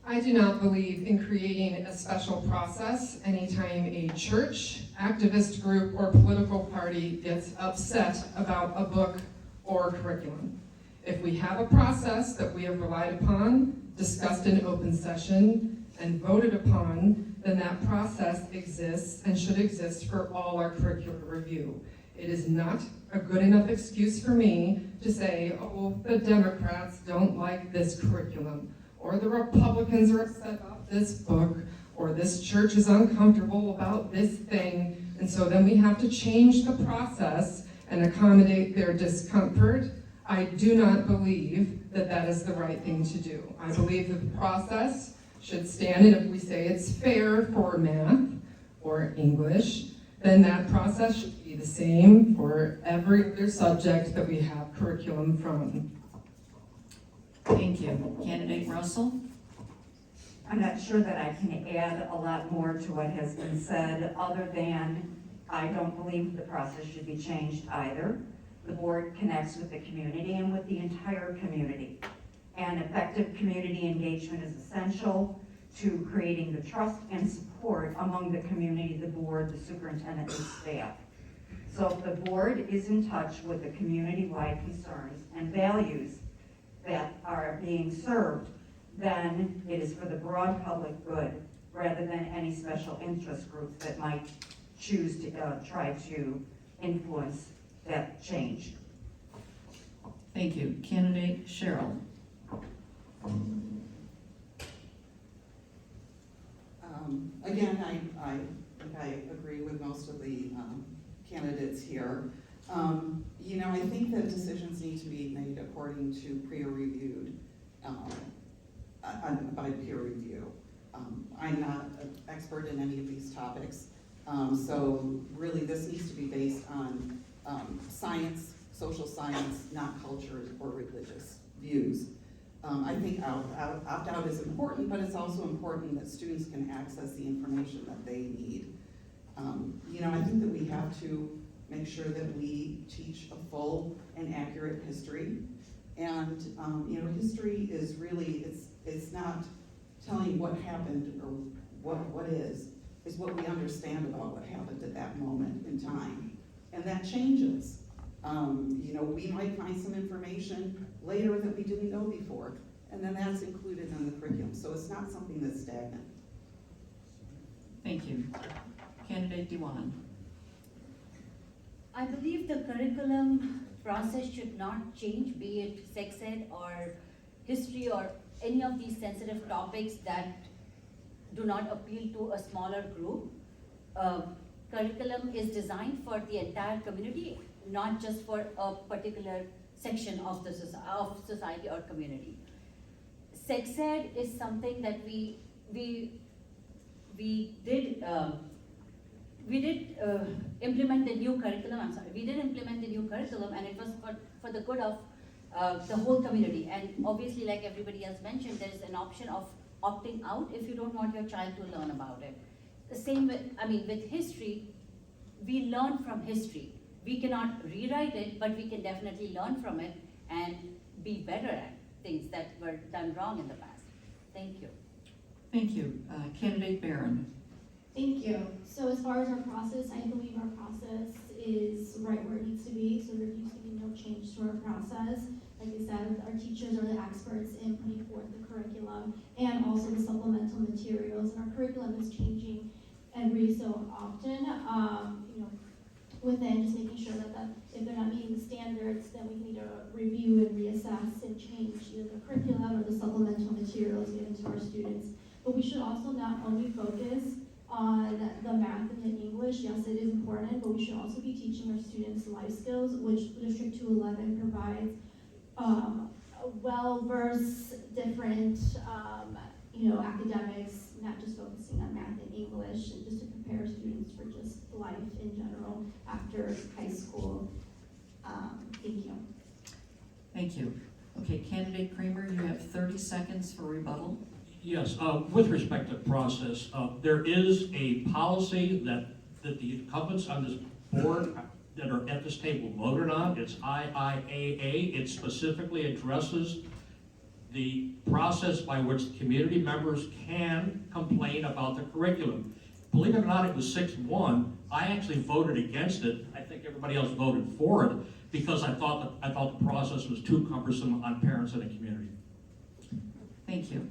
Speaker 11: I do not believe in creating a special process anytime a church, activist group, or political party gets upset about a book or curriculum. If we have a process that we have relied upon, discussed in open session, and voted upon, then that process exists and should exist for all our curricular review. It is not a good enough excuse for me to say, oh, the Democrats don't like this curriculum, or the Republicans are upset about this book, or this church is uncomfortable about this thing, and so then we have to change the process and accommodate their discomfort. I do not believe that that is the right thing to do. I believe that the process should stand, and if we say it's fair for math or English, then that process should be the same for every other subject that we have curriculum from.
Speaker 3: Thank you. Candidate Russell?
Speaker 12: I'm not sure that I can add a lot more to what has been said, other than I don't believe the process should be changed either. The board connects with the community and with the entire community. And effective community engagement is essential to creating the trust and support among the community, the board, the superintendent, and staff. So if the board is in touch with the community-wide concerns and values that are being served, then it is for the broad public good, rather than any special interest groups that might choose to try to influence that change.
Speaker 3: Thank you. Candidate Cheryl.
Speaker 4: Again, I think I agree with most of the candidates here. You know, I think that decisions need to be made according to peer-reviewed, by peer review. I'm not an expert in any of these topics, so really this needs to be based on science, social science, not culture or religious views. I think opt-out is important, but it's also important that students can access the information that they need. You know, I think that we have to make sure that we teach a full and accurate history. And, you know, history is really, it's not telling what happened or what is what we understand about what happened at that moment in time. And that changes. You know, we might find some information later that we didn't know before, and then that's included in the curriculum. So it's not something that's stagnant.
Speaker 3: Thank you. Candidate Dewan.
Speaker 5: I believe the curriculum process should not change, be it sex ed or history or any of these sensitive topics that do not appeal to a smaller group. Curriculum is designed for the entire community, not just for a particular section of the society or community. Sex ed is something that we did implement the new curriculum. We did implement the new curriculum, and it was for the good of the whole community. And obviously, like everybody else mentioned, there is an option of opting out if you don't want your child to learn about it. The same with, with history, we learn from history. We cannot rewrite it, but we can definitely learn from it and be better at things that were done wrong in the past. Thank you.
Speaker 3: Thank you. Candidate Barron.
Speaker 6: Thank you. So as far as our process, I believe our process is right where it needs to be, so there needs to be no change to our process. Like I said, our teachers are the experts in putting forth the curriculum and also the supplemental materials. And our curriculum is changing every so often. You know, within just making sure that if they're not meeting the standards, then we need to review and reassess and change either the curriculum or the supplemental materials given to our students. But we should also not only focus on the math and the English. Yes, it is important, but we should also be teaching our students life skills, which District 211 provides well-versed, different, academics, not just focusing on math and English, and just to prepare students for just life in general after high school. Thank you.
Speaker 3: Thank you. Okay, Candidate Kramer, you have 30 seconds for rebuttal.
Speaker 10: Yes, with respect to process, there is a policy that the incumbents on this board that are at this table voted on. It's IIAA. It specifically addresses the process by which community members can complain about the curriculum. Believe it or not, it was 6-1. I actually voted against it. I think everybody else voted for it because I thought the process was too cumbersome on parents and the community.
Speaker 3: Thank you.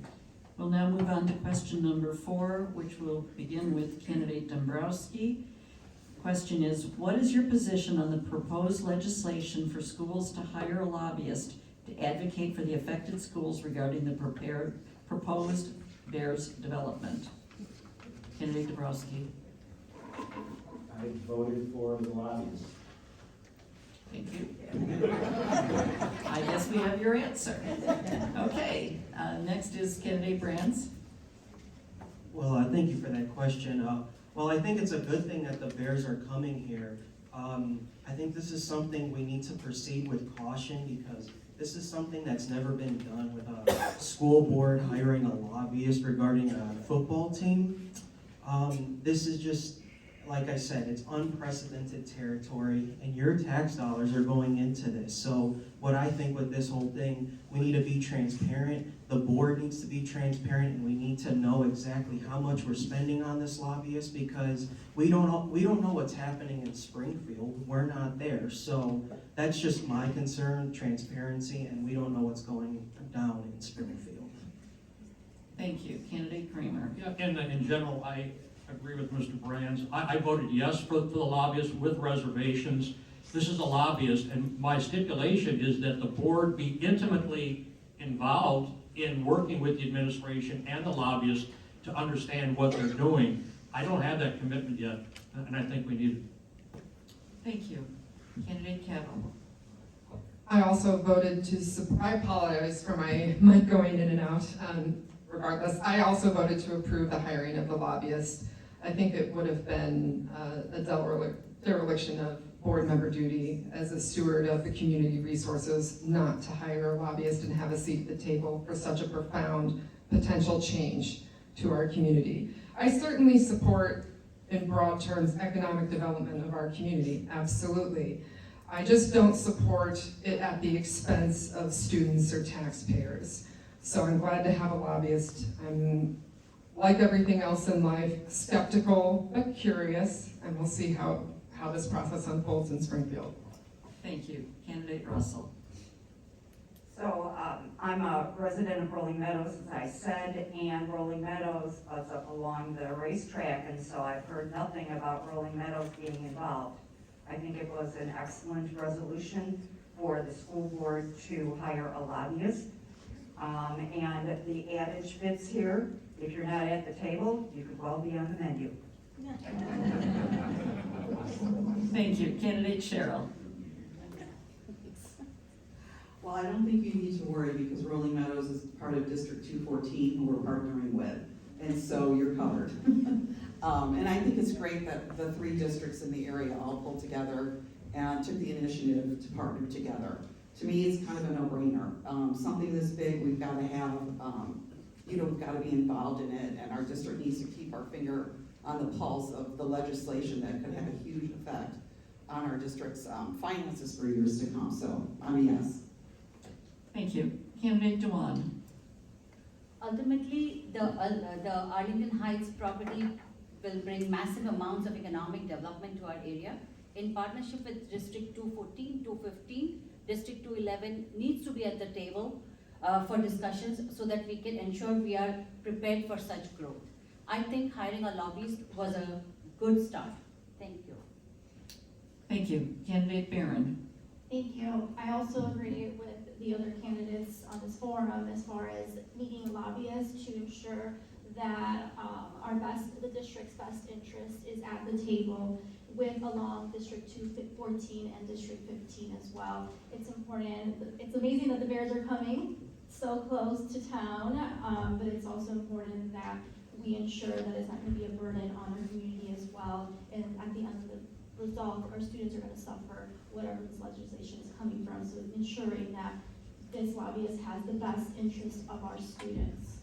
Speaker 3: We'll now move on to question number 4, which will begin with Candidate Dombrowski. Question is, what is your position on the proposed legislation for schools to hire a lobbyist to advocate for the affected schools regarding the proposed BEARS development? Candidate Dombrowski.
Speaker 8: I voted for the lobbyist.
Speaker 3: Thank you. I guess we have your answer. Okay, next is Candidate Brands.
Speaker 13: Well, thank you for that question. Well, I think it's a good thing that the Bears are coming here. I think this is something we need to proceed with caution because this is something that's never been done with a school board hiring a lobbyist regarding a football team. This is just, like I said, it's unprecedented territory, and your tax dollars are going into this. So what I think with this whole thing, we need to be transparent. The board needs to be transparent, and we need to know exactly how much we're spending on this lobbyist, because we don't know what's happening in Springfield. We're not there. So that's just my concern, transparency, and we don't know what's going down in Springfield.
Speaker 3: Thank you. Candidate Kramer.
Speaker 10: Yeah, in general, I agree with Mr. Brands. I voted yes for the lobbyist with reservations. This is a lobbyist, and my stipulation is that the board be intimately involved in working with the administration and the lobbyist to understand what they're doing. I don't have that commitment yet, and I think we need it.
Speaker 3: Thank you. Candidate Cavill.
Speaker 11: I also voted I apologize for my mic going in and out. Regardless, I also voted to approve the hiring of the lobbyist. I think it would have been a dereliction of board member duty as a steward of the community resources not to hire a lobbyist and have a seat at the table for such a profound potential change to our community. I certainly support, in broad terms, economic development of our community, absolutely. I just don't support it at the expense of students or taxpayers. So I'm glad to have a lobbyist. I'm, like everything else in life, skeptical but curious, and we'll see how this process unfolds in Springfield.
Speaker 3: Thank you. Candidate Russell.
Speaker 12: So I'm a resident of Rolling Meadows, as I said, and Rolling Meadows was up along the racetrack, and so I've heard nothing about Rolling Meadows being involved. I think it was an excellent resolution for the school board to hire a lobbyist. And the adage fits here, if you're not at the table, you could well be on the menu.
Speaker 3: Thank you. Candidate Cheryl.
Speaker 4: Well, I don't think you need to worry because Rolling Meadows is part of District 214 who we're partnering with, and so you're covered. And I think it's great that the 3 districts in the area all pulled together and took the initiative to partner together. To me, it's kind of a no-brainer. Something this big, we've got to have, we've got to be involved in it, and our district needs to keep our finger on the pulse of the legislation that could have a huge effect on our district's finances for years to come. So I'm a yes.
Speaker 3: Thank you. Candidate Dewan.
Speaker 5: Ultimately, the Arlington Heights property will bring massive amounts of economic development to our area. In partnership with District 214, 215, District 211 needs to be at the table for discussions so that we can ensure we are prepared for such growth. I think hiring a lobbyist was a good start. Thank you.
Speaker 3: Thank you. Candidate Barron.
Speaker 6: Thank you. I also agree with the other candidates on this forum as far as needing lobbyists to ensure that the district's best interest is at the table along District 214 and District 15 as well. It's important, it's amazing that the Bears are coming so close to town, but it's also important that we ensure that it's not going to be a burden on our community as well. And at the end of the result, our students are going to suffer whatever this legislation is coming from. So ensuring that this lobbyist has the best interest of our students.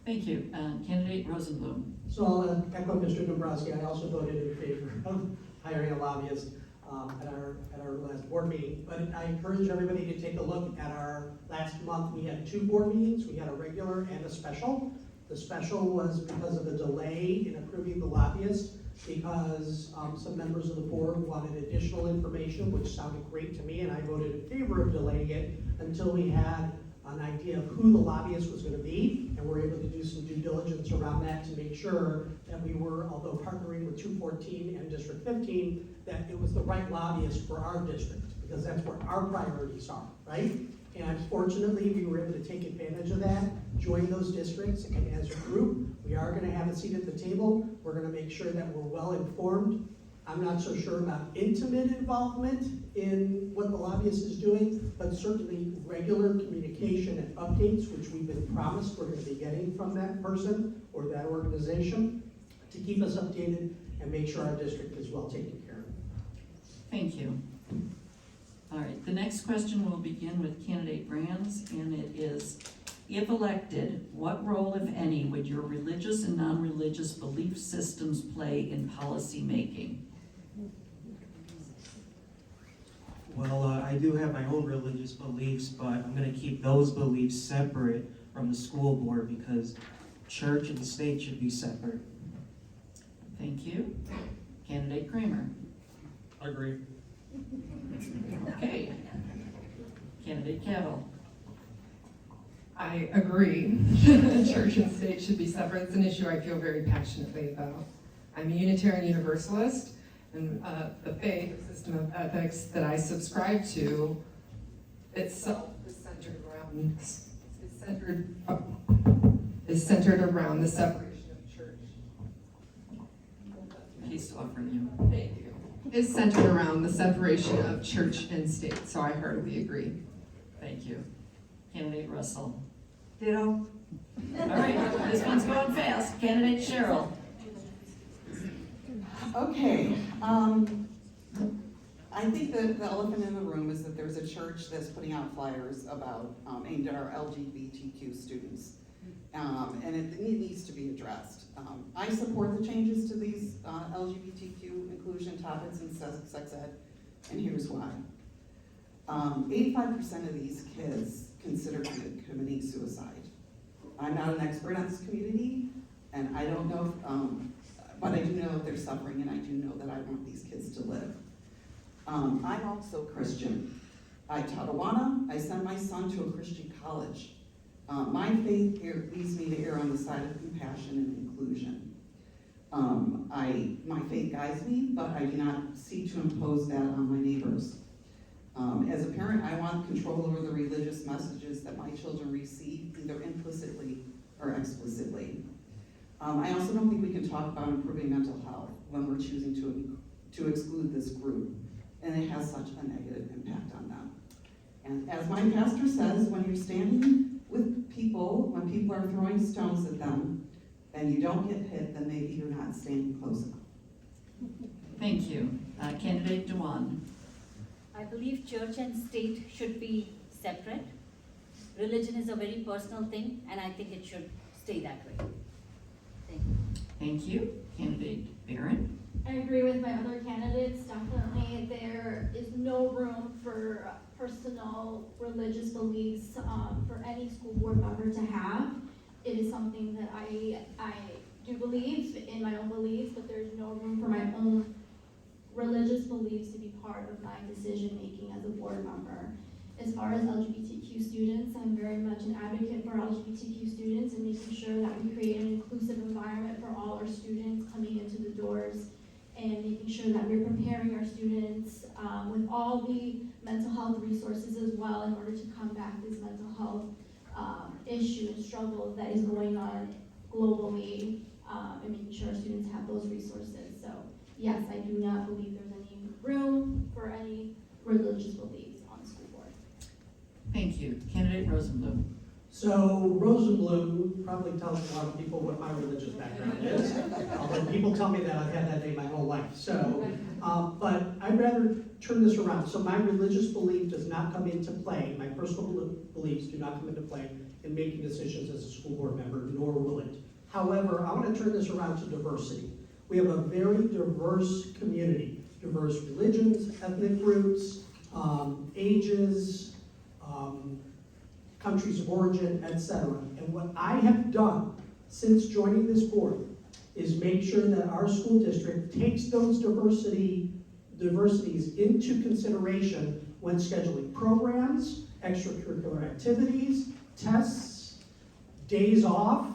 Speaker 3: Thank you. Candidate Rosenblum.
Speaker 7: So I'll echo Mr. Dombrowski. I also voted in favor of hiring a lobbyist at our last board meeting. But I encourage everybody to take a look at our last month. We had 2 board meetings. We had a regular and a special. The special was because of a delay in approving the lobbyist because some members of the board wanted additional information, which sounded great to me, and I voted in favor of delaying it until we had an idea of who the lobbyist was going to be, and we're able to do some due diligence around that to make sure that we were, although partnering with 214 and District 15, that it was the right lobbyist for our district, because that's where our priorities are, right? And fortunately, we were able to take advantage of that, join those districts, and as a group, we are going to have a seat at the table. We're going to make sure that we're well informed. I'm not so sure about intimate involvement in what the lobbyist is doing, but certainly regular communication and updates, which we've been promised we're going to be getting from that person or that organization to keep us updated and make sure our district is well taken care of.
Speaker 3: Thank you. All right, the next question will begin with candidate Brands, and it is, if elected, what role, if any, would your religious and non-religious belief systems play in policy making?
Speaker 13: Well, I do have my own religious beliefs, but I'm going to keep those beliefs separate from the school board because church and state should be separate.
Speaker 3: Thank you. Candidate Kramer.
Speaker 10: Agree.
Speaker 3: Okay. Candidate Cavill.
Speaker 11: I agree. Church and state should be separate. It's an issue I feel very passionately about. I'm a Unitarian Universalist, and the faith, the system of ethics that I subscribe to itself is centered around the separation of church.
Speaker 3: He's offering you.
Speaker 11: Thank you. Is centered around the separation of church and state, so I heartily agree.
Speaker 3: Thank you. Candidate Russell.
Speaker 12: Ditto.
Speaker 3: All right, this one's going fast. Candidate Cheryl.
Speaker 4: Okay, I think the elephant in the room is that there's a church that's putting out flyers about, aimed at our LGBTQ students. And it needs to be addressed. I support the changes to these LGBTQ inclusion topics in sex ed, and here's why. 85% of these kids consider committing suicide. I'm not an expert on this community, and I don't know, but I do know that they're suffering, and I do know that I want these kids to live. I'm also Christian. I taught Awana. I sent my son to a Christian college. My faith here leads me to err on the side of compassion and inclusion. My faith guides me, but I do not seek to impose that on my neighbors. As a parent, I want control over the religious messages that my children receive, either implicitly or explicitly. I also don't think we can talk about improving mental health when we're choosing to exclude this group, and it has such a negative impact on them. And as my pastor says, when you're standing with people, when people are throwing stones at them, and you don't get hit, then maybe you're not standing close enough.
Speaker 3: Thank you. Candidate Dewan.
Speaker 5: I believe church and state should be separate. Religion is a very personal thing, and I think it should stay that way. Thank you.
Speaker 3: Thank you. Candidate Barron.
Speaker 6: I agree with my other candidates, definitely. There is no room for personal religious beliefs for any school board member to have. It is something that I do believe in my own beliefs, but there's no room for my own religious beliefs to be part of my decision-making as a board member. As far as LGBTQ students, I'm very much an advocate for LGBTQ students and making sure that we create an inclusive environment for all our students coming into the doors, and making sure that we're preparing our students with all the mental health resources as well in order to combat this mental health issue and struggle that is going on globally, and making sure our students have those resources. So yes, I do not believe there's any room for any religious beliefs on the school board.
Speaker 3: Thank you. Candidate Rosenblum.
Speaker 7: So Rosenblum probably tells a lot of people what my religious background is, although people tell me that I've had that name my whole life. So, but I'd rather turn this around. So my religious belief does not come into play, my personal beliefs do not come into play in making decisions as a school board member, nor will it. However, I want to turn this around to diversity. We have a very diverse community, diverse religions, ethnic groups, ages, countries of origin, etc. And what I have done since joining this board is make sure that our school district takes those diversities into consideration when scheduling programs, extracurricular activities, tests, days off,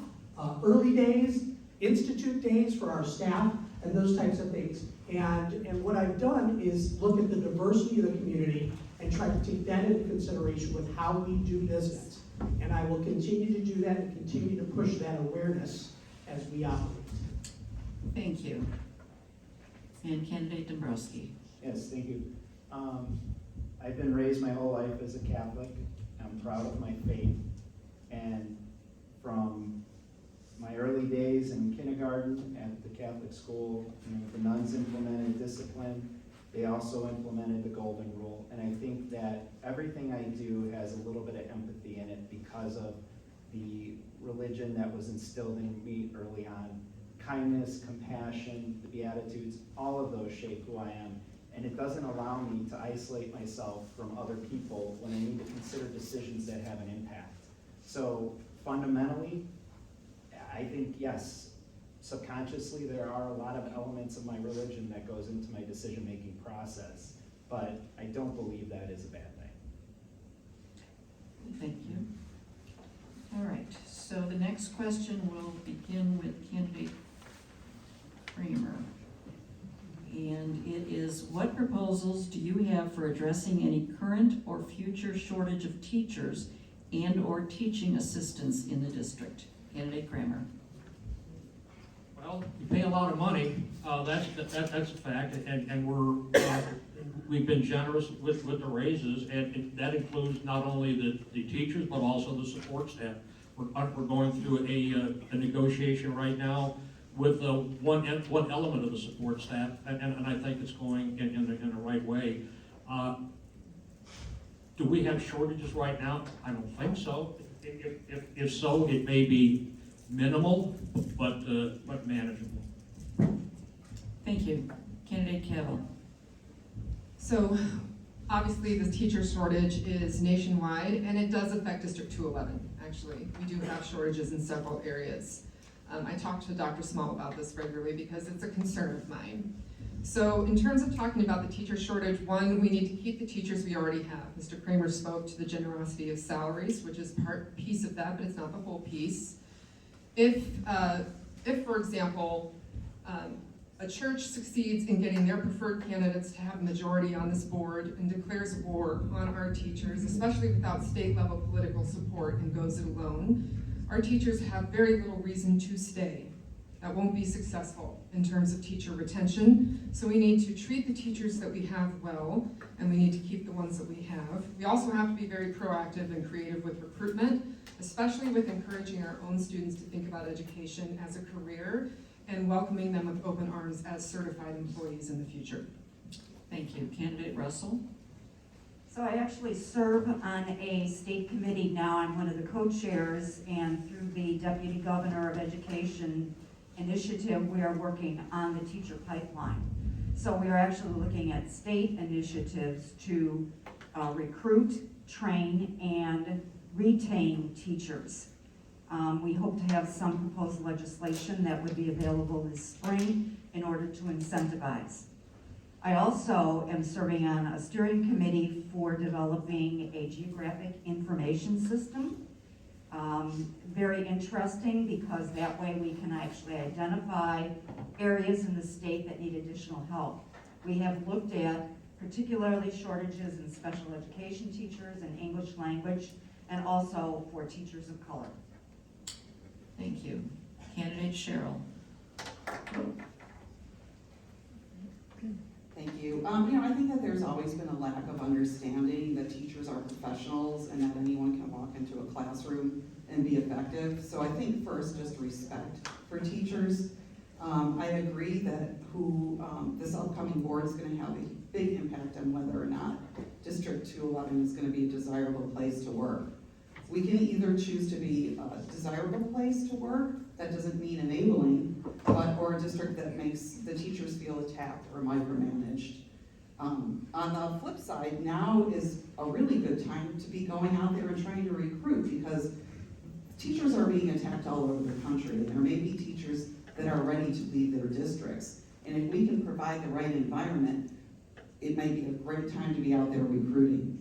Speaker 7: early days, institute days for our staff, and those types of things. And what I've done is look at the diversity of the community and try to take that into consideration with how we do business. And I will continue to do that and continue to push that awareness as we operate.
Speaker 3: Thank you. And Candidate Dombrowski.
Speaker 8: Yes, thank you. I've been raised my whole life as a Catholic. I'm proud of my faith. And from my early days in kindergarten at the Catholic school, the nuns implemented discipline, They also implemented the golden rule, and I think that everything I do has a little bit of empathy in it because of the religion that was instilled in me early on. Kindness, compassion, the Beatitudes, all of those shape who I am. And it doesn't allow me to isolate myself from other people when I need to consider decisions that have an impact. So fundamentally, I think, yes, subconsciously there are a lot of elements of my religion that goes into my decision-making process, but I don't believe that is a bad thing.
Speaker 3: Thank you. All right, so the next question will begin with candidate Kramer. And it is, what proposals do you have for addressing any current or future shortage of teachers and/or teaching assistants in the district? Candidate Kramer.
Speaker 10: Well, you pay a lot of money, that's a fact, and we've been generous with the raises, and that includes not only the teachers, but also the support staff. We're going through a negotiation right now with one element of the support staff, and I think it's going in the right way. Do we have shortages right now? I don't think so. If so, it may be minimal, but manageable.
Speaker 3: Thank you. Candidate Cavill.
Speaker 11: So obviously the teacher shortage is nationwide and it does affect District 211, actually. We do have shortages in several areas. I talk to Dr. Small about this regularly because it's a concern of mine. So in terms of talking about the teacher shortage, one, we need to keep the teachers we already have. Mr. Kramer spoke to the generosity of salaries, which is piece of that, but it's not the whole piece. If for example, a church succeeds in getting their preferred candidates to have a majority on this board and declares war on our teachers, especially without state level political support, and goes it alone, our teachers have very little reason to stay. That won't be successful in terms of teacher retention. So we need to treat the teachers that we have well, and we need to keep the ones that we have. We also have to be very proactive and creative with recruitment, especially with encouraging our own students to think about education as a career and welcoming them with open arms as certified employees in the future.
Speaker 3: Thank you. Candidate Russell.
Speaker 12: So I actually serve on a state committee now. I'm one of the co-chairs, and through the Deputy Governor of Education initiative, we are working on the teacher pipeline. So we are actually looking at state initiatives to recruit, train, and retain teachers. We hope to have some proposed legislation that would be available this spring in order to incentivize. I also am serving on a steering committee for developing a geographic information system. Very interesting because that way we can actually identify areas in the state that need additional help. We have looked at particularly shortages in special education teachers and English language, and also for teachers of color.
Speaker 3: Thank you. Candidate Cheryl.
Speaker 4: Thank you. I think that there's always been a lack of understanding that teachers are professionals and that anyone can walk into a classroom and be effective. So I think first, just respect for teachers. I agree that this upcoming board is going to have a big impact on whether or not District 211 is going to be a desirable place to work. We can either choose to be a desirable place to work, that doesn't mean enabling, or a district that makes the teachers feel attacked or micromanaged. On the flip side, now is a really good time to be going out there and trying to recruit, because teachers are being attacked all over the country, and there may be teachers that are ready to leave their districts. And if we can provide the right environment, it may be a great time to be out there recruiting.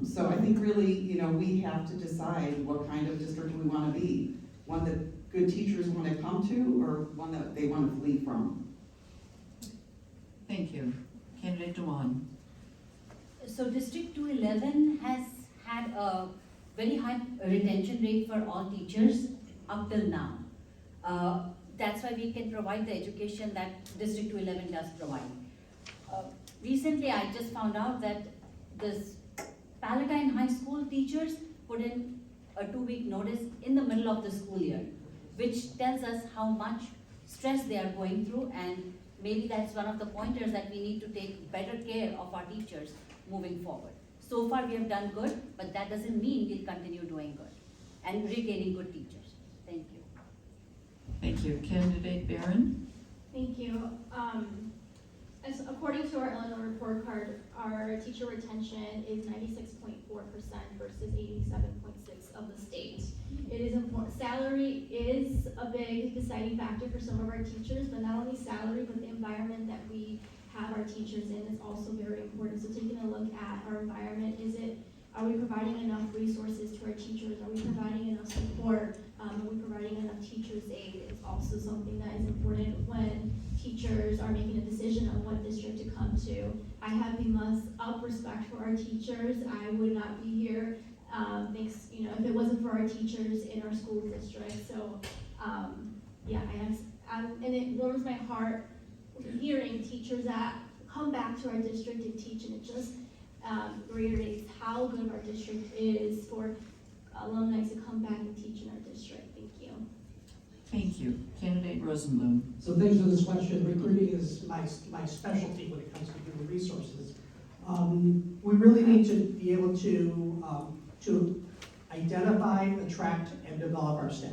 Speaker 4: So I think really, we have to decide what kind of district we want to be. One that good teachers want to come to, or one that they want to flee from.
Speaker 3: Thank you. Candidate Dewan.
Speaker 5: So District 211 has had a very high retention rate for all teachers up till now. That's why we can provide the education that District 211 does provide. Recently, I just found out that this Palatine High School teachers put in a 2-week notice in the middle of the school year, which tells us how much stress they are going through, and maybe that's one of the pointers that we need to take better care of our teachers moving forward. So far we have done good, but that doesn't mean we'll continue doing good and retaining good teachers. Thank you.
Speaker 3: Thank you. Candidate Barron?
Speaker 6: Thank you. As according to our Illinois report card, our teacher retention is 96.4% versus 87.6% of the state. It is important. Salary is a big deciding factor for some of our teachers, but not only salary, but the environment that we have our teachers in is also very important. So taking a look at our environment, are we providing enough resources to our teachers? Are we providing enough support? Are we providing enough teachers' aid? Is also something that is important when teachers are making a decision on what district to come to. I have the most up respect for our teachers. I would not be here if it wasn't for our teachers in our school district. So, and it warms my heart hearing teachers that come back to our district and teach, and it just reiterates how good our district is for alumni to come back and teach in our district. Thank you.
Speaker 3: Thank you. Candidate Rosenblum?
Speaker 7: So thanks for this question. Recruiting is my specialty when it comes to human resources. We really need to be able to identify, attract, and develop our staff.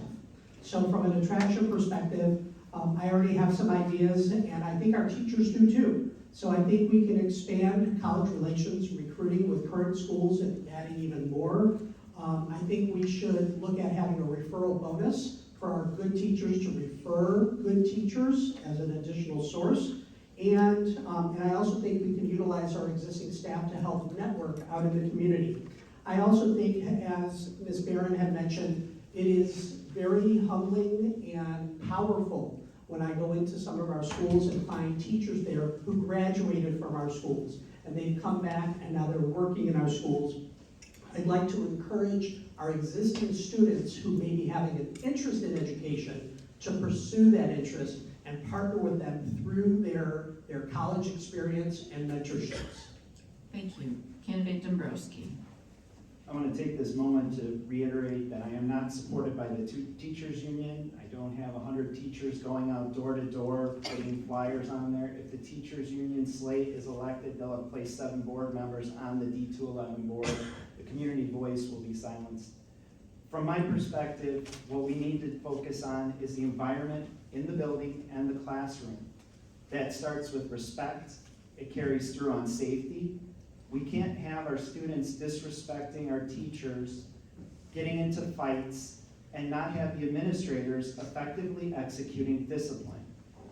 Speaker 7: So from an attraction perspective, I already have some ideas, and I think our teachers do too. So I think we can expand college relations recruiting with current schools and adding even more. I think we should look at having a referral bonus for our good teachers to refer good teachers as an additional source. And I also think we can utilize our existing staff to help network out in the community. I also think, as Ms. Barron had mentioned, it is very humbling and powerful when I go into some of our schools and find teachers there who graduated from our schools, and they've come back and now they're working in our schools. I'd like to encourage our existing students who may be having an interest in education to pursue that interest and partner with them through their college experience and mentorships.
Speaker 3: Thank you. Candidate Dombrowski?
Speaker 8: I want to take this moment to reiterate that I am not supported by the teachers union. I don't have 100 teachers going out door to door putting flyers on there. If the teachers union slate is elected, they'll have placed 7 board members on the D211 board. The community voice will be silenced. From my perspective, what we need to focus on is the environment in the building and the classroom. That starts with respect. It carries through on safety. We can't have our students disrespecting our teachers, getting into fights, and not have the administrators effectively executing discipline.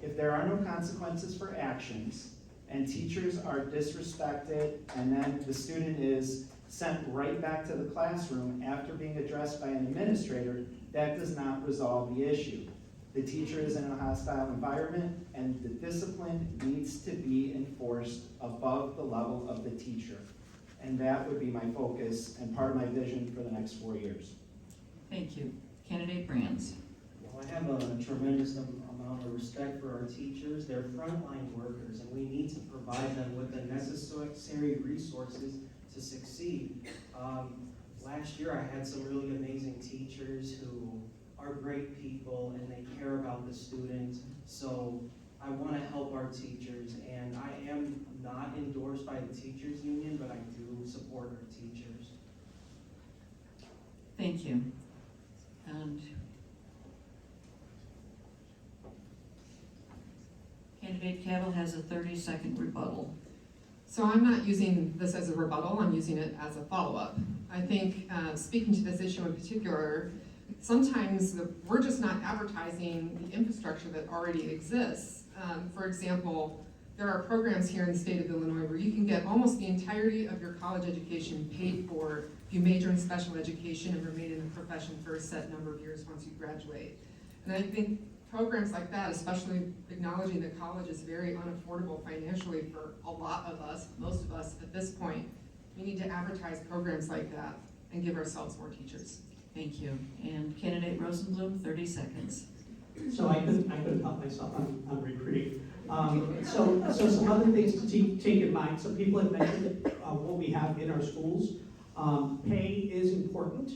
Speaker 8: If there are no consequences for actions, and teachers are disrespected, and then the student is sent right back to the classroom after being addressed by an administrator, that does not resolve the issue. The teacher is in a hostile environment, and the discipline needs to be enforced above the level of the teacher. And that would be my focus and part of my vision for the next 4 years.
Speaker 3: Thank you. Candidate Brands?
Speaker 9: Well, I have a tremendous amount of respect for our teachers. They're frontline workers, and we need to provide them with the necessary resources to succeed. Last year, I had some really amazing teachers who are great people, and they care about the student. So I want to help our teachers, and I am not endorsed by the teachers union, but I do support our teachers.
Speaker 3: Thank you. And Candidate Cabell has a 30-second rebuttal.
Speaker 11: So I'm not using this as a rebuttal, I'm using it as a follow-up. I think, speaking to this issue in particular, sometimes we're just not advertising the infrastructure that already exists. For example, there are programs here in the state of Illinois where you can get almost the entirety of your college education paid for if you major in special education and remain in the profession for a set number of years once you graduate. And I think programs like that, especially acknowledging that college is very unaffordable financially for a lot of us, most of us at this point, we need to advertise programs like that and give ourselves more teachers.
Speaker 3: Thank you. And Candidate Rosenblum, 30 seconds.
Speaker 7: So I couldn't help myself on recruiting. So some other things to take in mind. So people have mentioned what we have in our schools. Pay is important.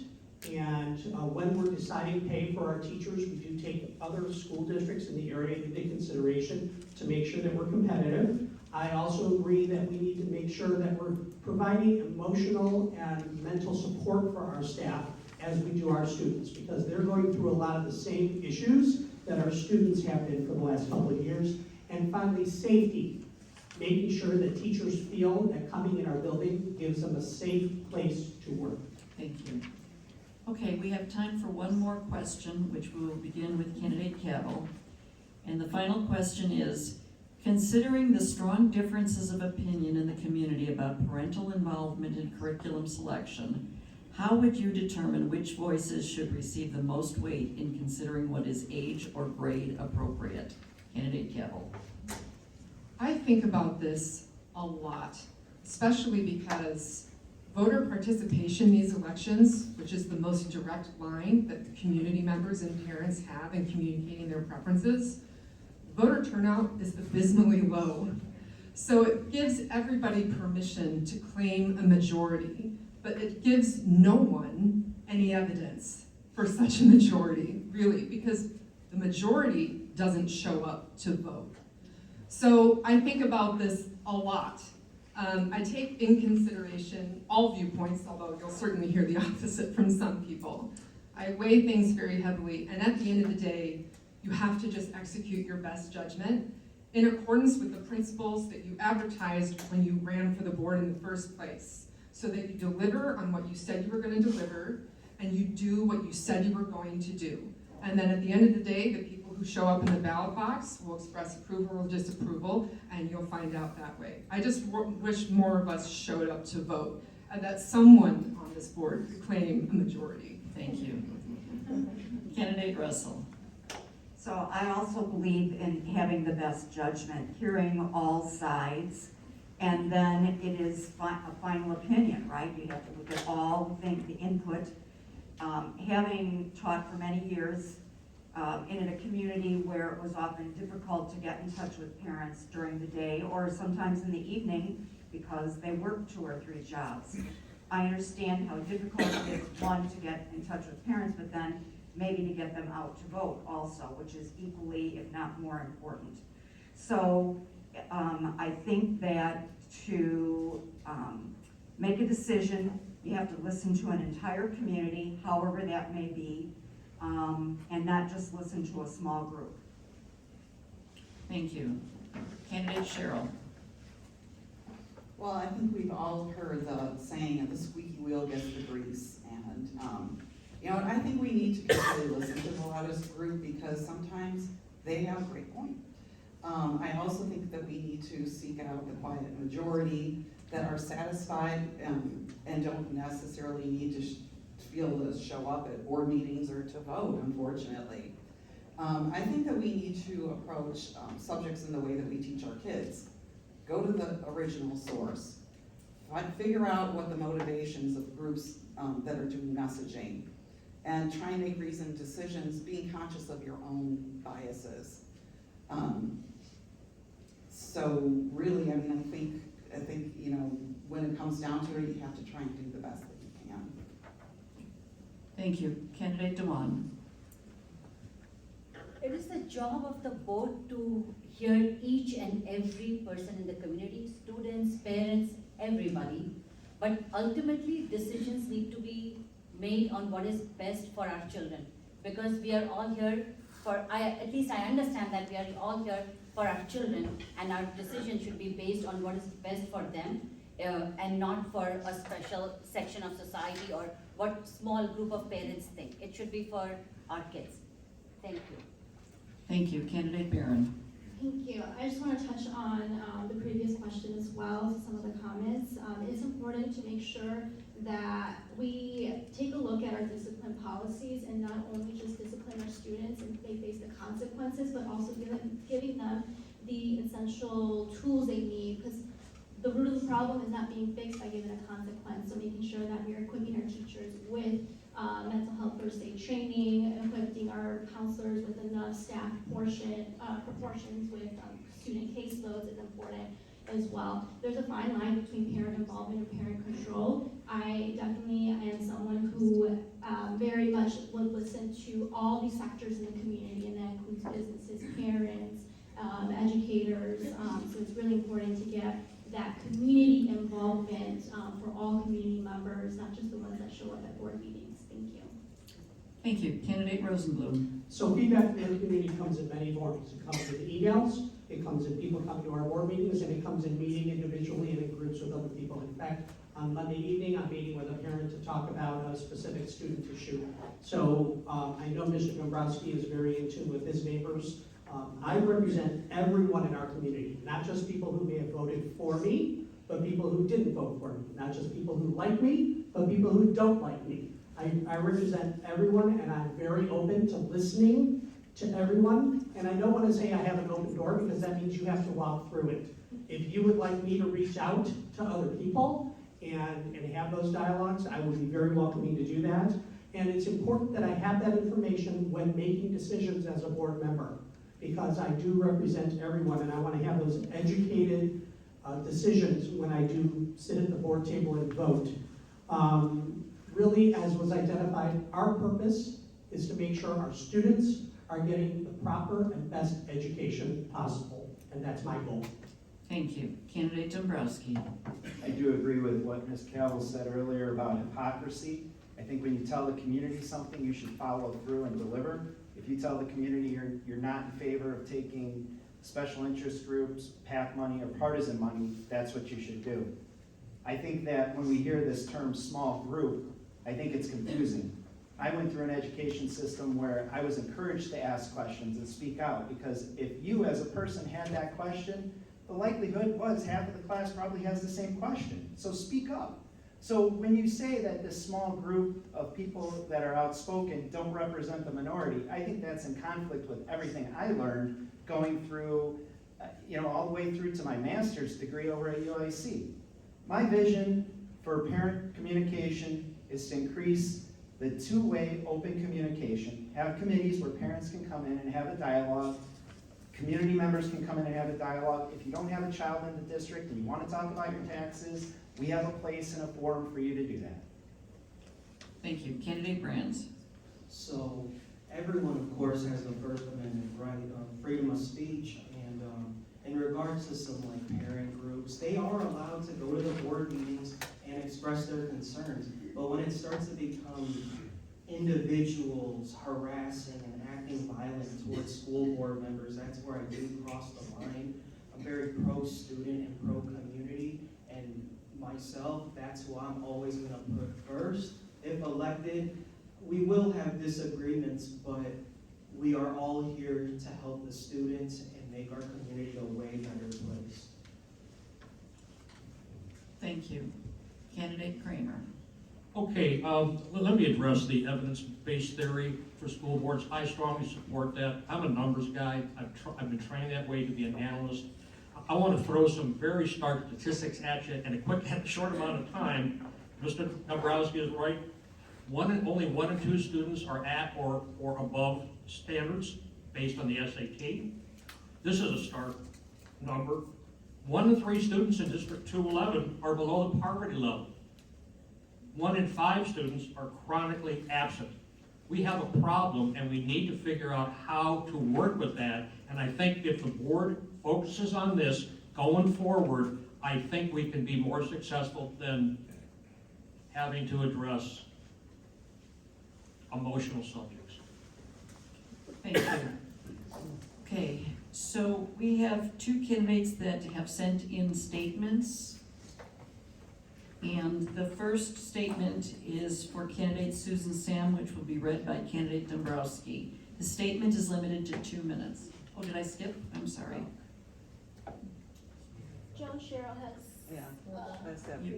Speaker 7: And when we're deciding pay for our teachers, we do take other school districts in the area into consideration to make sure that we're competitive. I also agree that we need to make sure that we're providing emotional and mental support for our staff as we do our students, because they're going through a lot of the same issues that our students have been for the last couple of years. And finally, safety, making sure that teachers feel that coming in our building gives them a safe place to work.
Speaker 3: Thank you. Okay, we have time for one more question, which we will begin with candidate Cabell. And the final question is, considering the strong differences of opinion in the community about parental involvement in curriculum selection, how would you determine which voices should receive the most weight in considering what is age or grade appropriate? Candidate Cabell.
Speaker 11: I think about this a lot, especially because voter participation in these elections, which is the most direct line that the community members and parents have in communicating their preferences, voter turnout is abysmally low. So it gives everybody permission to claim a majority, but it gives no one any evidence for such a majority, really, because the majority doesn't show up to vote. So I think about this a lot. I take in consideration all viewpoints, although you'll certainly hear the opposite from some people. I weigh things very heavily, and at the end of the day, you have to just execute your best judgment in accordance with the principles that you advertised when you ran for the board in the first place, so that you deliver on what you said you were going to deliver, and you do what you said you were going to do. And then at the end of the day, the people who show up in the ballot box will express approval or disapproval, and you'll find out that way. I just wish more of us showed up to vote, and that someone on this board could claim a majority.
Speaker 3: Thank you. Candidate Russell.
Speaker 12: So I also believe in having the best judgment, hearing all sides, and then it is a final opinion, right? You have to look at all the input. Having taught for many years in a community where it was often difficult to get in touch with parents during the day or sometimes in the evening because they worked 2 or 3 jobs. I understand how difficult it is, one, to get in touch with parents, but then maybe to get them out to vote also, which is equally, if not more important. So I think that to make a decision, you have to listen to an entire community, however that may be, and not just listen to a small group.
Speaker 3: Thank you. Candidate Cheryl.
Speaker 4: Well, I think we've all heard the saying, the squeaky wheel gets the grease. And, you know, I think we need to really listen to the loudest group because sometimes they have a great point. I also think that we need to seek out the quiet majority that are satisfied and don't necessarily need to feel to show up at board meetings or to vote, unfortunately. I think that we need to approach subjects in the way that we teach our kids. Go to the original source. Figure out what the motivations of groups that are doing messaging, and try and make reasoned decisions, being conscious of your own biases. So really, I mean, I think, you know, when it comes down to it, you have to try and do the best that you can.
Speaker 3: Thank you. Candidate Dewan.
Speaker 5: It is the job of the board to hear each and every person in the community, students, parents, everybody. But ultimately, decisions need to be made on what is best for our children. Because we are all here for, at least I understand that we are all here for our children, and our decision should be based on what is best for them, and not for a special section of society or what small group of parents think. It should be for our kids. Thank you.
Speaker 3: Thank you. Candidate Barron.
Speaker 6: Thank you. I just want to touch on the previous question as well, some of the comments. It's important to make sure that we take a look at our discipline policies and not only just discipline our students and they face the consequences, but also giving them the essential tools they need, because the root of the problem is not being fixed by giving a consequence. So making sure that we are equipping our teachers with mental health first aid training, equipping our counselors with enough staff proportions with student caseloads is important. as well. There's a fine line between parent involvement and parent control. I definitely am someone who very much would listen to all these sectors in the community, and that includes businesses, parents, educators. So it's really important to get that community involvement for all community members, not just the ones that show up at board meetings. Thank you.
Speaker 3: Thank you. Candidate Rosenblum.
Speaker 7: So feedback from the community comes in many forms. It comes in emails, it comes in people coming to our board meetings, and it comes in meeting individually and in groups with other people. In fact, on Monday evening, I'm meeting with a parent to talk about a specific student issue. So I know Mr. Dombrowski is very in tune with his neighbors. I represent everyone in our community, not just people who may have voted for me, but people who didn't vote for me. Not just people who like me, but people who don't like me. I represent everyone, and I'm very open to listening to everyone. And I don't want to say I have an open door, because that means you have to walk through it. If you would like me to reach out to other people and have those dialogues, I would be very welcoming to do that. And it's important that I have that information when making decisions as a board member, because I do represent everyone, and I want to have those educated decisions when I do sit at the board table and vote. Really, as was identified, our purpose is to make sure our students are getting the proper and best education possible, and that's my goal.
Speaker 3: Thank you. Candidate Dombrowski.
Speaker 8: I do agree with what Ms. Cavill said earlier about hypocrisy. I think when you tell the community something, you should follow through and deliver. If you tell the community you're not in favor of taking special interest groups, PAC money, or partisan money, that's what you should do. I think that when we hear this term small group, I think it's confusing. I went through an education system where I was encouraged to ask questions and speak out, because if you as a person had that question, the likelihood was half of the class probably has the same question. So speak up. So when you say that this small group of people that are outspoken don't represent the minority, I think that's in conflict with everything I learned going through, all the way through to my master's degree over at UIC. My vision for parent communication is to increase the two-way open communication, have committees where parents can come in and have a dialogue, community members can come in and have a dialogue. If you don't have a child in the district and you want to talk about your taxes, we have a place and a forum for you to do that.
Speaker 3: Thank you. Candidate Brands.
Speaker 13: So everyone, of course, has the First Amendment right of freedom of speech, and in regards to some parent groups, they are allowed to go to the board meetings and express their concerns. But when it starts to become individuals harassing and acting violent towards school board members, that's where I do cross the line. I'm very pro-student and pro-community, and myself, that's who I'm always going to put first. If elected, we will have disagreements, but we are all here to help the students and make our community a way better place.
Speaker 3: Thank you. Candidate Kramer.
Speaker 10: Okay, let me address the evidence-based theory for school boards. I strongly support that. I'm a numbers guy. I've been trained that way to be an analyst. I want to throw some very stark statistics at you in a short amount of time. Mr. Dombrowski is right. Only 1 in 2 students are at or above standards based on the SAT. This is a stark number. 1 in 3 students in District 211 are below the poverty level. 1 in 5 students are chronically absent. We have a problem, and we need to figure out how to work with that. And I think if the board focuses on this going forward, I think we can be more successful than having to address emotional subjects.
Speaker 3: Thank you. Okay, so we have 2 candidates that have sent in statements. And the first statement is for candidate Susan Sam, which will be read by candidate Dombrowski. The statement is limited to 2 minutes. Oh, did I skip? I'm sorry.
Speaker 6: Joan Cheryl has.
Speaker 4: Yeah,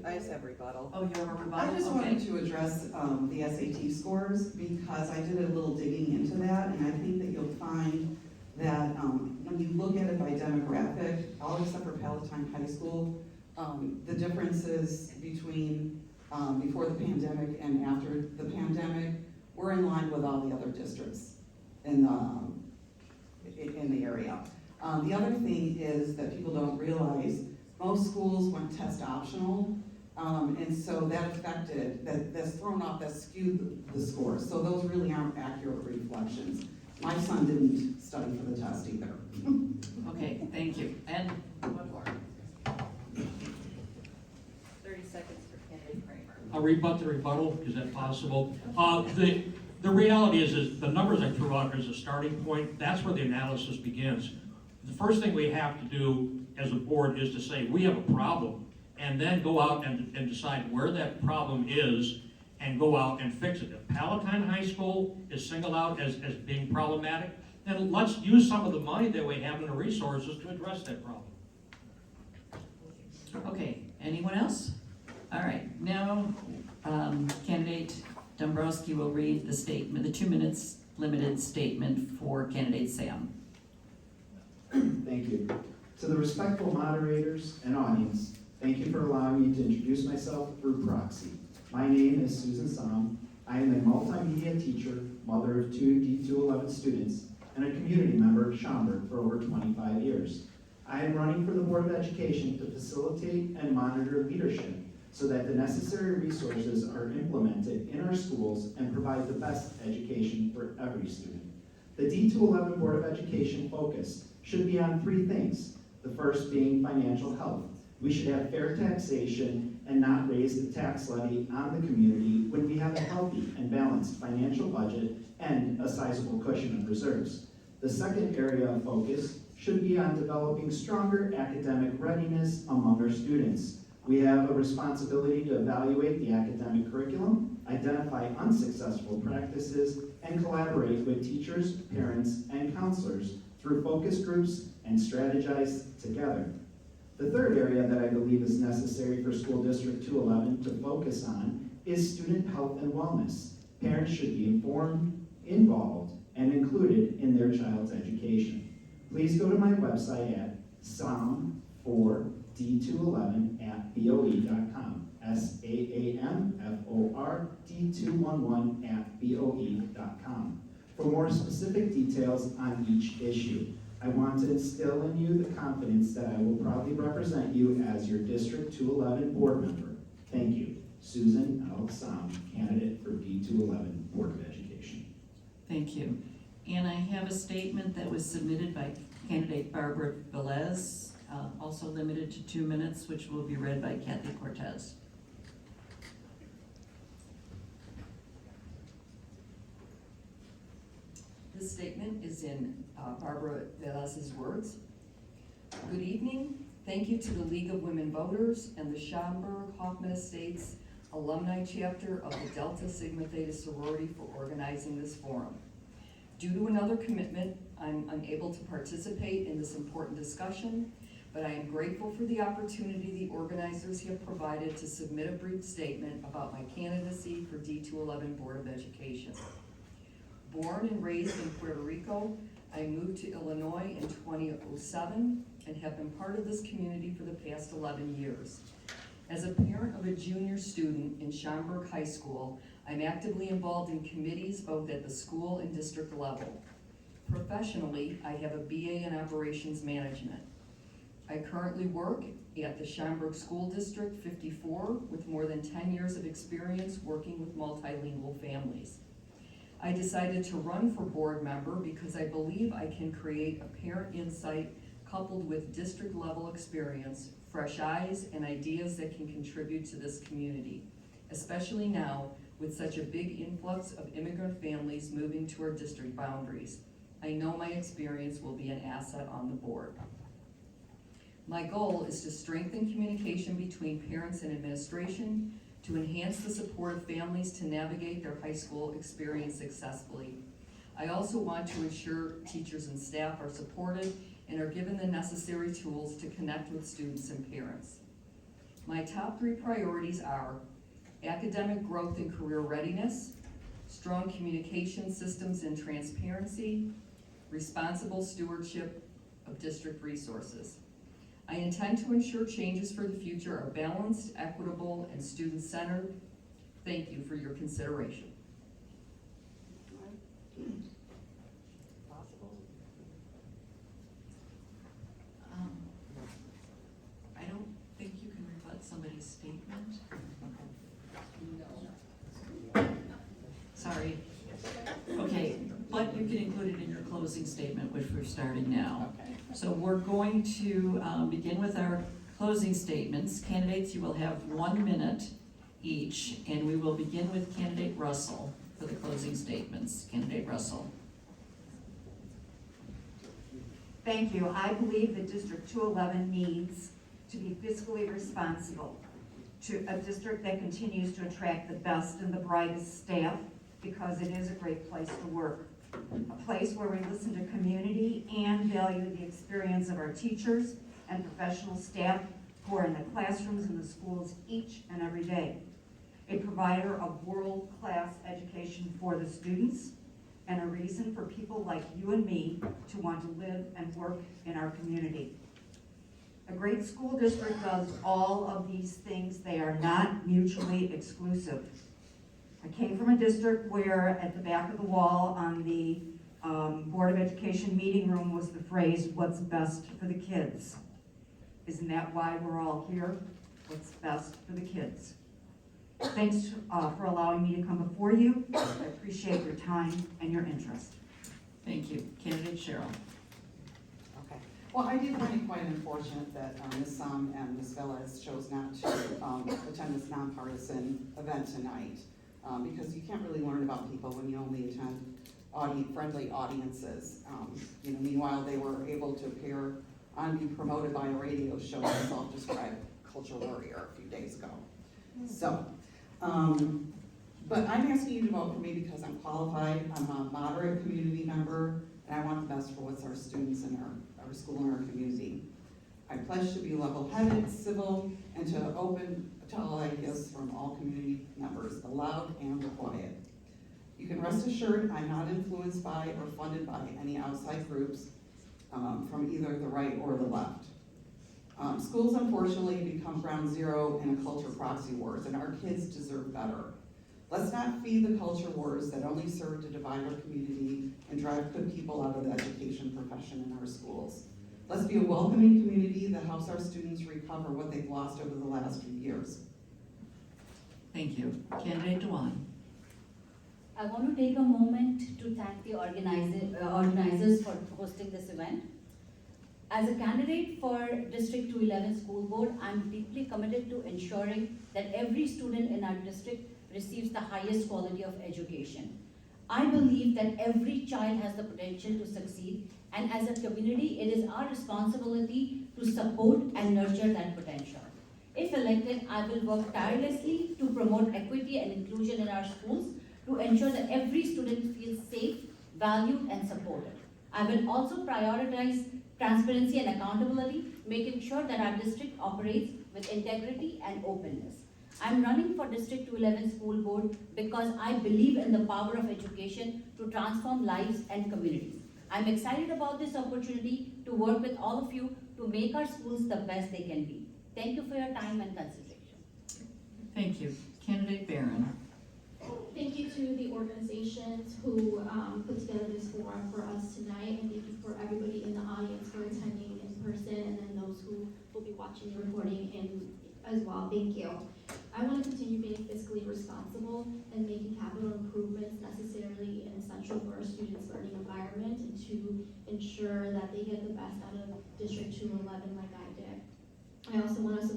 Speaker 4: I just have rebuttal.
Speaker 3: Oh, you have a rebuttal?
Speaker 4: I just
Speaker 3: Okay.
Speaker 4: wanted to address the SAT scores, because I did a little digging into that, and I think that you'll find that when you look at it by demographic, all except for Palatine High School, the differences between before the pandemic and after the pandemic, we're in line with all the other districts in the area. The other thing is that people don't realize Most schools went test optional, and so that affected, that's thrown off, that skewed the scores. So those really aren't accurate reflections. My son didn't study for the test either.
Speaker 3: Okay, thank you. And one more.
Speaker 2: 30 seconds for candidate Kramer.
Speaker 10: I'll rebut the rebuttal, is that possible? The reality is the numbers I threw out as a starting point, that's where the analysis begins. The first thing we have to do as a board is to say, we have a problem, and then go out and decide where that problem is and go out and fix it. If Palatine High School is singled out as being problematic, then let's use some of the money that we have in the resources to address that problem.
Speaker 3: Okay, anyone else? All right, now, candidate Dombrowski will read the statement, the 2 minutes limited statement for candidate Sam.
Speaker 8: Thank you. To the respectful moderators and audience, thank you for allowing me to introduce myself through proxy. My name is Susan Sam. I am a multimedia teacher, mother of 2 D211 students, and a community member of Schaumburg for over 25 years. I am running for the Board of Education to facilitate and monitor leadership so that the necessary resources are implemented in our schools and provide the best education for every student. The D211 Board of Education focus should be on 3 things. The first being financial health. We should have fair taxation and not raise the tax levy on the community when we have a healthy and balanced financial budget and a sizable cushion of reserves. The second area of focus should be on developing stronger academic readiness among our students. We have a responsibility to evaluate the academic curriculum, identify unsuccessful practices, and collaborate with teachers, parents, and counselors through focus groups and strategize together. The third area that I believe is necessary for School District 211 to focus on is student health and wellness. Parents should be informed, involved, and included in their child's education. Please go to my website at SAAMFORD211@BOE.com, SAAMFORD211@BOE.com, for more specific details on each issue. I want to instill in you the confidence that I will proudly represent you as your District 211 board member. Thank you. Susan L. Sam, candidate for D211 Board of Education.
Speaker 3: Thank you. And I have a statement that was submitted by candidate Barbara Velez, also limited to 2 minutes, which will be read by Kathy Cortez.
Speaker 2: This statement is in Barbara Velez's words. Good evening. Thank you to the League of Women Voters and the Schaumburg-Hoffman Estates Alumni Chapter of the Delta Sigma Theta Sorority for organizing this forum. Due to another commitment, I'm unable to participate in this important discussion, but I am grateful for the opportunity the organizers have provided to submit a brief statement about my candidacy for D211 Board of Education. Born and raised in Puerto Rico, I moved to Illinois in 2007 and have been part of this community for the past 11 years. As a parent of a junior student in Schaumburg High School, I'm actively involved in committees both at the school and district level. Professionally, I have a BA in Operations Management. I currently work at the Schaumburg School District 54 with more than 10 years of experience working with multilingual families. I decided to run for board member because I believe I can create a parent insight coupled with district level experience, fresh eyes, and ideas that can contribute to this community, especially now with such a big influx of immigrant families moving to our district boundaries. I know my experience will be an asset on the board. My goal is to strengthen communication between parents and administration, to enhance the support of families to navigate their high school experience successfully. I also want to ensure teachers and staff are supported and are given the necessary tools to connect with students and parents. My top 3 priorities are academic growth and career readiness, strong communication systems and transparency, responsible stewardship of district resources. I intend to ensure changes for the future are balanced, equitable, and student-centered. Thank you for your consideration.
Speaker 3: I don't a statement? Sorry. Okay, but you can include it in your closing statement, which we're starting now.
Speaker 4: Okay.
Speaker 3: So we're going to begin with our closing statements. Candidates, you will have 1 minute each, and we will begin with candidate Russell for the closing statements. Candidate Russell.
Speaker 12: Thank you. I believe that District 211 needs to be fiscally responsible, to a district that continues to attract the best and the brightest staff, because it is a great place to work. A place where we listen to community and value the experience of our teachers and professional staff who are in the classrooms and the schools each and every day. A provider of world-class education for the students, and a reason for people like you and me to want to live and work in our community. A great school district does all of these things. They are not mutually exclusive. I came from a district where at the back of the wall on the Board of Education meeting room was the phrase, "What's best for the kids?" Isn't that why we're all here? What's best for the kids? Thanks for allowing me to come before you. I appreciate your time and your interest.
Speaker 3: Thank you. Candidate Cheryl.
Speaker 4: Okay. Well, I did find it quite unfortunate that Ms. Sum and Ms. Velez chose not to attend this nonpartisan event tonight, because you can't really learn about people when you only attend friendly audiences. Meanwhile, they were able to appear on, be promoted by a radio show, a self-described cultural warrior a few days ago. So, but I'm asking you to vote for me because I'm qualified, I'm a moderate community member, and I want the best for what's our students in our school and our community. I pledge to be level-headed, civil, and to open to all ideas from all community members, the loud and the quiet. You can rest assured I'm not influenced by or funded by any outside groups from either the right or the left. Schools unfortunately become ground zero in a culture proxy wars, and our kids deserve better. Let's not feed the culture wars that only serve to divide our community and drive good people out of the education profession in our schools. Let's be a welcoming community that helps our students recover what they've lost over the last few years.
Speaker 3: Thank you. Candidate Dewan.
Speaker 5: I want to take a moment to thank the organizers for hosting this event. As a candidate for District 211 School Board, I'm deeply committed to ensuring that every student in our district receives the highest quality of education. I believe that every child has the potential to succeed, and as a community, it is our responsibility to support and nurture that potential. If elected, I will work tirelessly to promote equity and inclusion in our schools to ensure that every student feels safe, valued, and supported. I will also prioritize transparency and accountability, making sure that our district operates with integrity and openness. I'm running for District 211 School Board because I believe in the power of education to transform lives and communities. I'm excited about this opportunity to work with all of you to make our schools the best they can be. Thank you for your time and consideration.
Speaker 3: Thank you. Candidate Barron.
Speaker 6: Thank you to the organizations who put together this forum for us tonight, and thank you for everybody in the audience for attending in person, and then those who will be watching the recording as well. Thank you. I want to continue being fiscally responsible and making capital improvements necessarily and essential for our students' learning environment, and to ensure that they get the best out of District 211 like I did. I also want to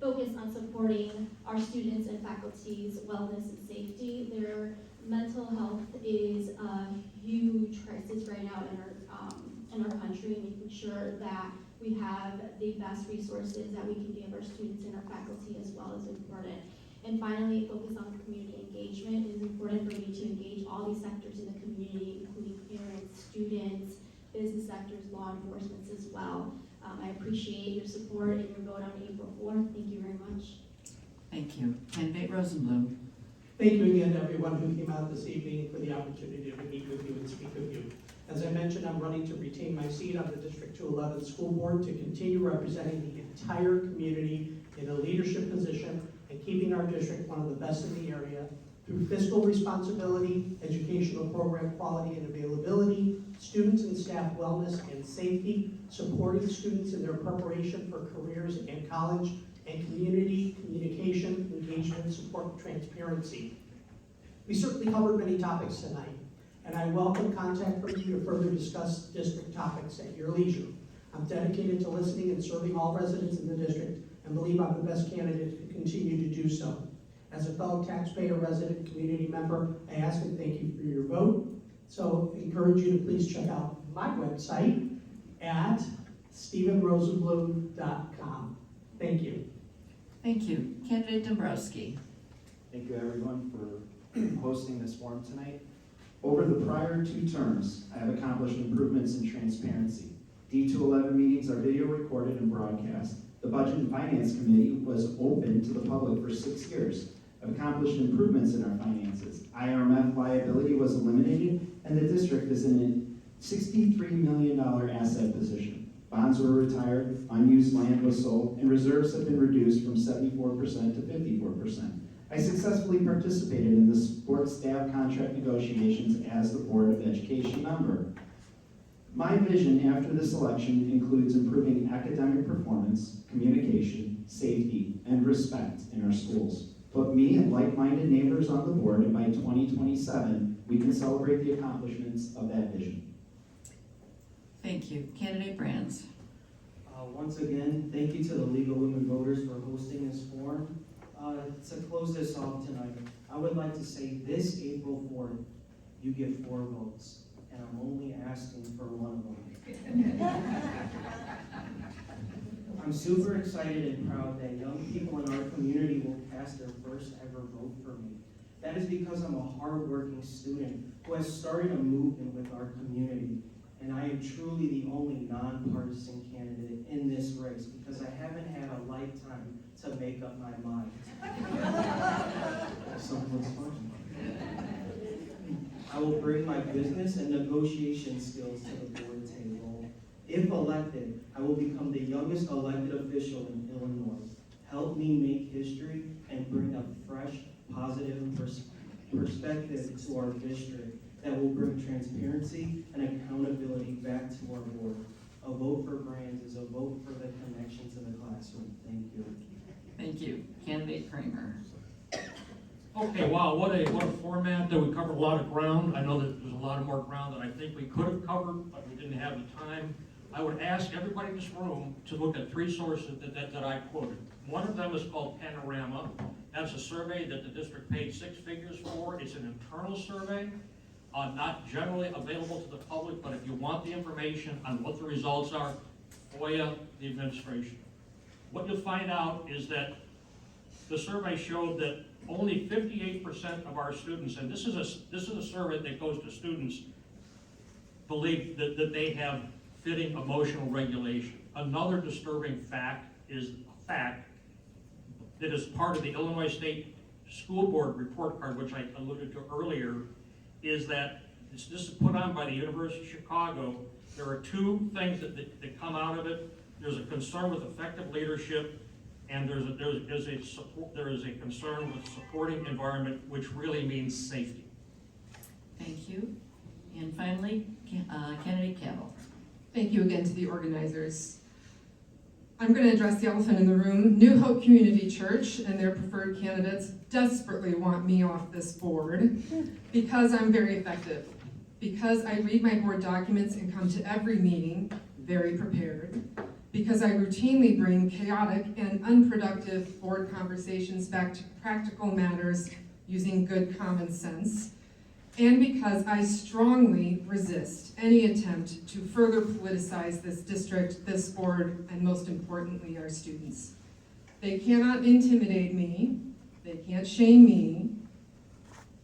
Speaker 6: focus on supporting our students and faculty's wellness and safety. Their mental health is a huge crisis right now in our country, making sure that we have the best resources that we can give our students and our faculty as well is important. And finally, focus on community engagement. It is important for me to engage all these sectors in the community, including parents, students, business sectors, law enforcement as well. I appreciate your support and your vote on April 4th. Thank you very much.
Speaker 3: Thank you. Candidate Rosenblum.
Speaker 7: Thank you again to everyone who came out this evening for the opportunity to meet with you and speak with you. As I mentioned, I'm running to retain my seat on the District 211 School Board to continue representing the entire community in a leadership position and keeping our district one of the best in the area through fiscal responsibility, educational program quality and availability, students and staff wellness and safety, supporting students in their preparation for careers and college, and community, communication, engagement, support, and transparency. We certainly covered many topics tonight, and I welcome contact from you to further discuss district topics at your leisure. I'm dedicated to listening and serving all residents in the district and believe I'm the best candidate to continue to do so. As a fellow taxpayer, resident, community member, I ask and thank you for your vote. So I encourage you to please check out my website at stephenrosenblum.com. Thank you.
Speaker 3: Thank you. Candidate Dombrowski.
Speaker 8: Thank you, everyone, for hosting this forum tonight. Over the prior 2 terms, I have accomplished improvements in transparency. D211 meetings are video recorded and broadcast. The Budget and Finance Committee was open to the public for 6 years. I've accomplished improvements in our finances. IRMF liability was eliminated, and the district is in a $63 million asset position. Bonds were retired, unused land was sold, and reserves have been reduced from 74% to 54%. I successfully participated in the support staff contract negotiations as the Board of Education member. My vision after this election includes improving academic performance, communication, safety, and respect in our schools. Put me and like-minded neighbors on the board, and by 2027, we can celebrate the accomplishments of that vision.
Speaker 3: Thank you. Candidate Brands.
Speaker 13: Once again, thank you to the League of Women Voters for hosting this forum. To close this off tonight, I would like to say this April 4th, you get 4 votes, and I'm only asking for 1 of them. I'm super excited and proud that young people in our community will cast their first ever vote for me. That is because I'm a hardworking student who has started a movement with our community, and I am truly the only nonpartisan candidate in this race because I haven't had a lifetime to make up my mind. Someone's fun. I will bring my business and negotiation skills to the board table. If elected, I will become the youngest elected official in Illinois. Help me make history and bring a fresh, positive perspective to our district that will bring transparency and accountability back to our board. A vote for Brands is a vote for the connection to the classroom. Thank you.
Speaker 3: Thank you. Candidate Kramer.
Speaker 10: Okay, wow, what a format that we covered a lot of ground. I know that there's a lot more ground that I think we could have covered, but we didn't have the time. I would ask everybody in this room to look at 3 sources that I quoted. One of them is called Panorama. That's a survey that the district paid 6 figures for. It's an internal survey, not generally available to the public, but if you want the information on what the results are, FOIA the administration. What you'll find out is that the survey showed that only 58% of our students, and this is a survey that goes to students, believe that they have fitting emotional regulation. Another disturbing fact is a fact that is part of the Illinois State School Board report card, which I alluded to earlier, is that this is put on by the University of Chicago. There are 2 things that come out of it. There's a concern with effective leadership, and there is a concern with supporting environment, which really means safety.
Speaker 3: Thank you. And finally, Candidate Cabell.
Speaker 11: Thank you again to the organizers. I'm going to address the elephant in the room. New Hope Community Church and their preferred candidates desperately want me off this board because I'm very effective, because I read my board documents and come to every meeting very prepared, because I routinely bring chaotic and unproductive board conversations back to practical matters using good common sense, and because I strongly resist any attempt to further politicize this district, this board, and most importantly, our students. They cannot intimidate me, they can't shame me,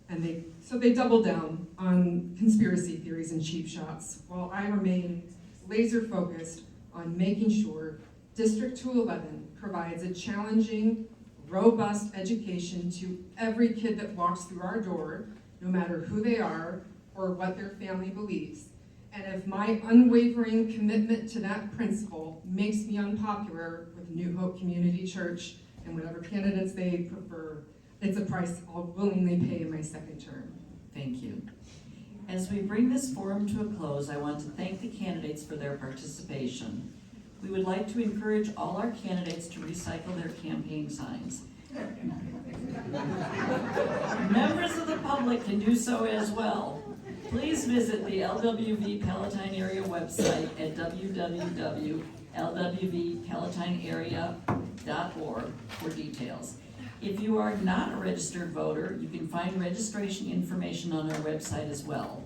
Speaker 11: and so they double down on conspiracy theories and cheap shots, while I remain laser focused on making sure District 211 provides a challenging, robust education to every kid that walks through our door, no matter who they are or what their family believes. And if my unwavering commitment to that principle makes me unpopular with New Hope Community Church and whatever candidates they prefer, it's a price I'll willingly pay in my 2nd term.
Speaker 3: Thank you. As we bring this forum to a close, I want to thank the candidates for their participation. We would like to encourage all our candidates to recycle their campaign signs. Members of the public can do so as well. Please visit the LWV Palatine Area website at www.lwvpalatinearea.org for details. If you are not a registered voter, you can find registration information on our website as well.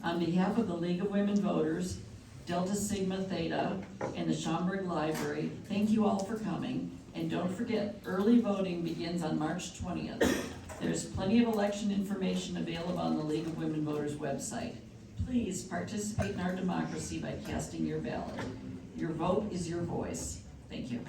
Speaker 3: On behalf of the League of Women Voters, Delta Sigma Theta, and the Schaumburg Library, thank you all for coming. And don't forget, early voting begins on March 20th. There's plenty of election information available on the League of Women Voters website. Please participate in our democracy by casting your ballot. Your vote is your voice. Thank you.